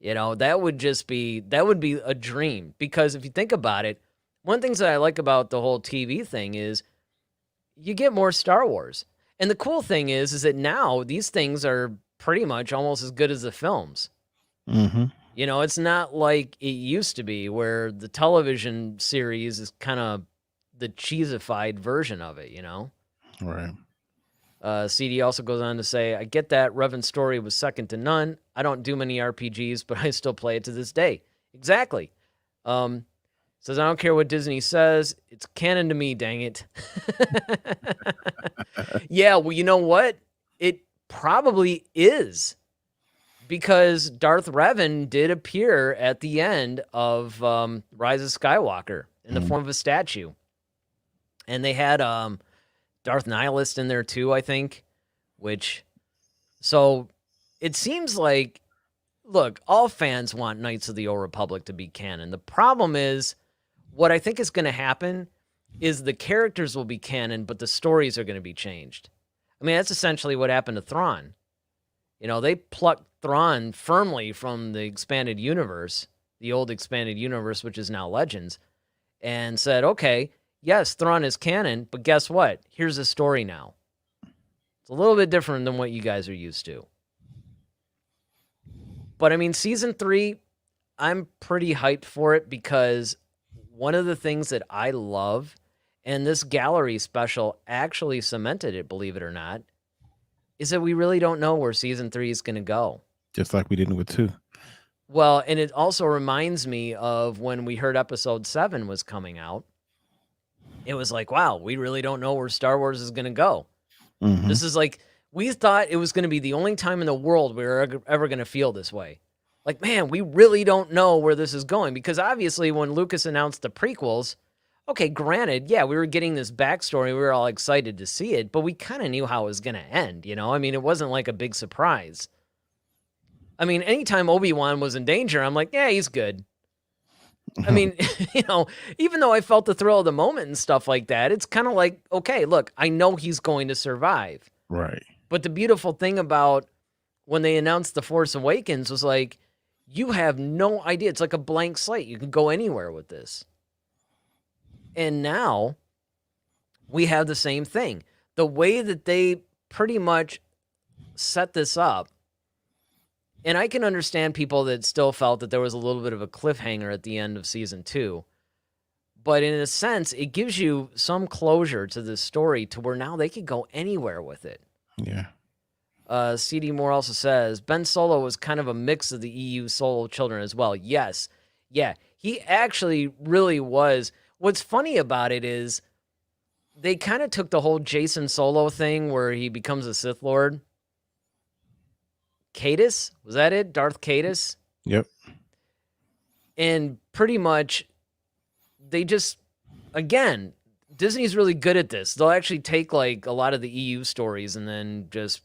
That would be a dream, because if you think about it, one of the things that I like about the whole TV thing is you get more Star Wars. And the cool thing is that now these things are pretty much almost as good as the films. Mm-hmm. It's not like it used to be, where the television series is kind of the cheesified version of it, Right. CD also goes on to say, I get that Revan's story was second to none. I don't do many RPGs, but I still play it to this day. Exactly. Says, I don't care what Disney says. It's canon to me, dang it. Yeah, well, you know what? It probably is. Because Darth Revan did appear at the end of Rise of Skywalker in the form of a statue. And they had Darth Nihilist in there too, I think. So it seems like, look, all fans want Knights of the Old Republic to be canon. The problem is, what I think is going to happen is the characters will be canon, but the stories are going to be changed. I mean, that's essentially what happened to Thrawn. You know, they plucked Thrawn firmly from the expanded universe, the old expanded universe, which is now Legends, and said, okay, yes, Thrawn is canon, but guess what? Here's a story now. It's a little bit different than what you guys are used to. But I mean, season 3, I'm pretty hyped for it because one of the things that I love, and this gallery special actually cemented it, believe it or not, is that we really don't know where season 3 is going to go. Just like we didn't with 2. Well, and it also reminds me of when we heard episode 7 was coming out. It was like, wow, we really don't know where Star Wars is going to go. Mm-hmm. This is like, we thought it was going to be the only time in the world we were ever going to feel this way. Like, man, we really don't know where this is going. Because obviously when Lucas announced the prequels, okay, granted, yeah, we were getting this backstory. We were all excited to see it, but we kind of knew how it was going to end, you know? I mean, it wasn't like a big surprise. I mean, anytime Obi-Wan was in danger, I'm like, yeah, he's good. I mean, you know, even though I felt the thrill of the moment and stuff like that, it's kind of like, okay, look, I know he's going to survive. Right. But the beautiful thing about when they announced The Force Awakens was like, you have no idea. It's like a blank slate. You can go anywhere with this. And now we have the same thing. The way that they pretty much set this up, and I can understand people that still felt that there was a little bit of a cliffhanger at the end of season 2. But in a sense, it gives you some closure to this story to where now they could go anywhere with it. Yeah. CD Moore also says, Ben Solo was kind of a mix of the EU Solo children as well. Yes. Yeah, he actually really was. What's funny about it is they kind of took the whole Jason Solo thing where he becomes a Sith Lord. Cadus? Was that it? Darth Cadus? Yep. And pretty much they just, again, Disney's really good at this. They'll actually take like a lot of the EU stories and then just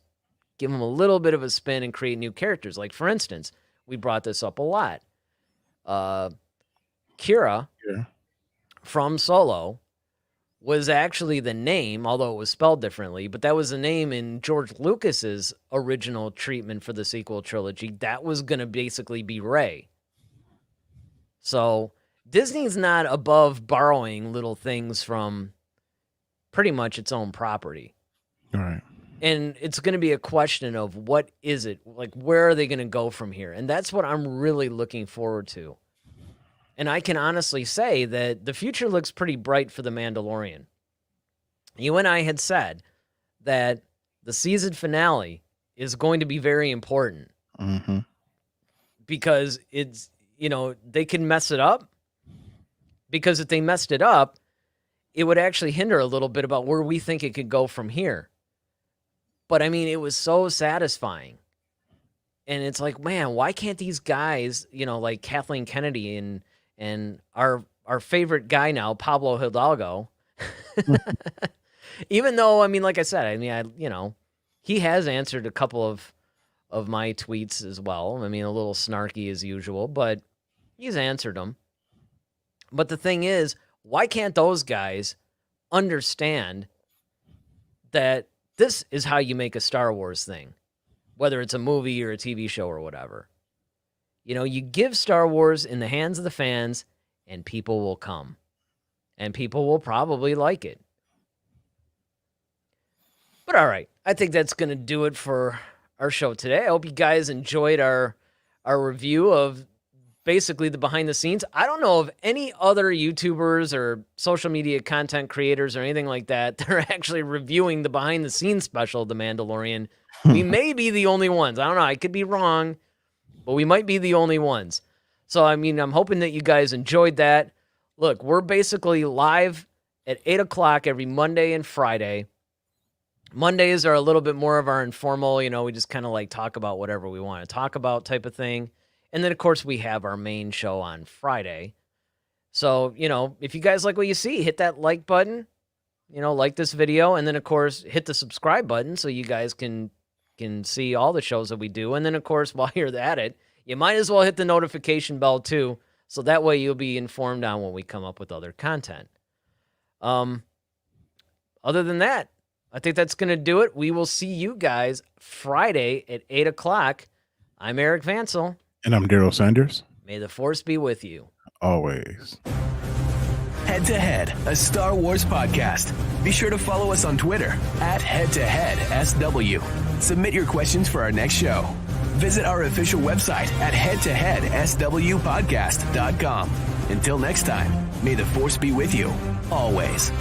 give them a little bit of a spin and create new characters. Like, for instance, we brought this up a lot. Kira from Solo was actually the name, although it was spelled differently, but that was the name in George Lucas's original treatment for the sequel trilogy. That was going to basically be Rey. So Disney's not above borrowing little things from pretty much its own property. All right. And it's going to be a question of what is it? Like, where are they going to go from here? And that's what I'm really looking forward to. And I can honestly say that the future looks pretty bright for The Mandalorian. You and I had said that the season finale is going to be very important. Mm-hmm. Because it's, you know, they can mess it up. Because if they messed it up, it would actually hinder a little bit about where we think it could go from here. But I mean, it was so satisfying. And it's like, man, why can't these guys, you know, like Kathleen Kennedy and our favorite guy now, Pablo Hidalgo, even though, I mean, like I said, I mean, you know, he has answered a couple of my tweets as well. I mean, a little snarky as usual, but he's answered them. But the thing is, why can't those guys understand that this is how you make a Star Wars thing, whether it's a movie or a TV show or whatever? You know, you give Star Wars in the hands of the fans, and people will come. And people will probably like it. But all right, I think that's going to do it for our show today. I hope you guys enjoyed our review of basically the behind the scenes. I don't know of any other YouTubers or social media content creators or anything like that that are actually reviewing the behind the scenes special of The Mandalorian. We may be the only ones. I don't know. I could be wrong, but we might be the only ones. So, I mean, I'm hoping that you guys enjoyed that. Look, we're basically live at 8 o'clock every Monday and Friday. Mondays are a little bit more of our informal, we just kind of like talk about whatever we want to talk about type of thing. And then, of course, we have our main show on Friday. So, if you guys like what you see, hit that like button, like this video. And then, of course, hit the subscribe button so you guys can see all the shows that we do. And then, of course, while you're at it, you might as well hit the notification bell too. So that way you'll be informed on when we come up with other content. Other than that, I think that's going to do it. We will see you guys Friday at 8 o'clock. I'm Eric Vansel. And I'm Daryl Sanders. May the Force be with you. Always. Head to Head, a Star Wars podcast. Be sure to follow us on Twitter at HeadToHeadSW. Submit your questions for our next show. Visit our official website at headtoheadswpodcast.com. Until next time, may the Force be with you, always.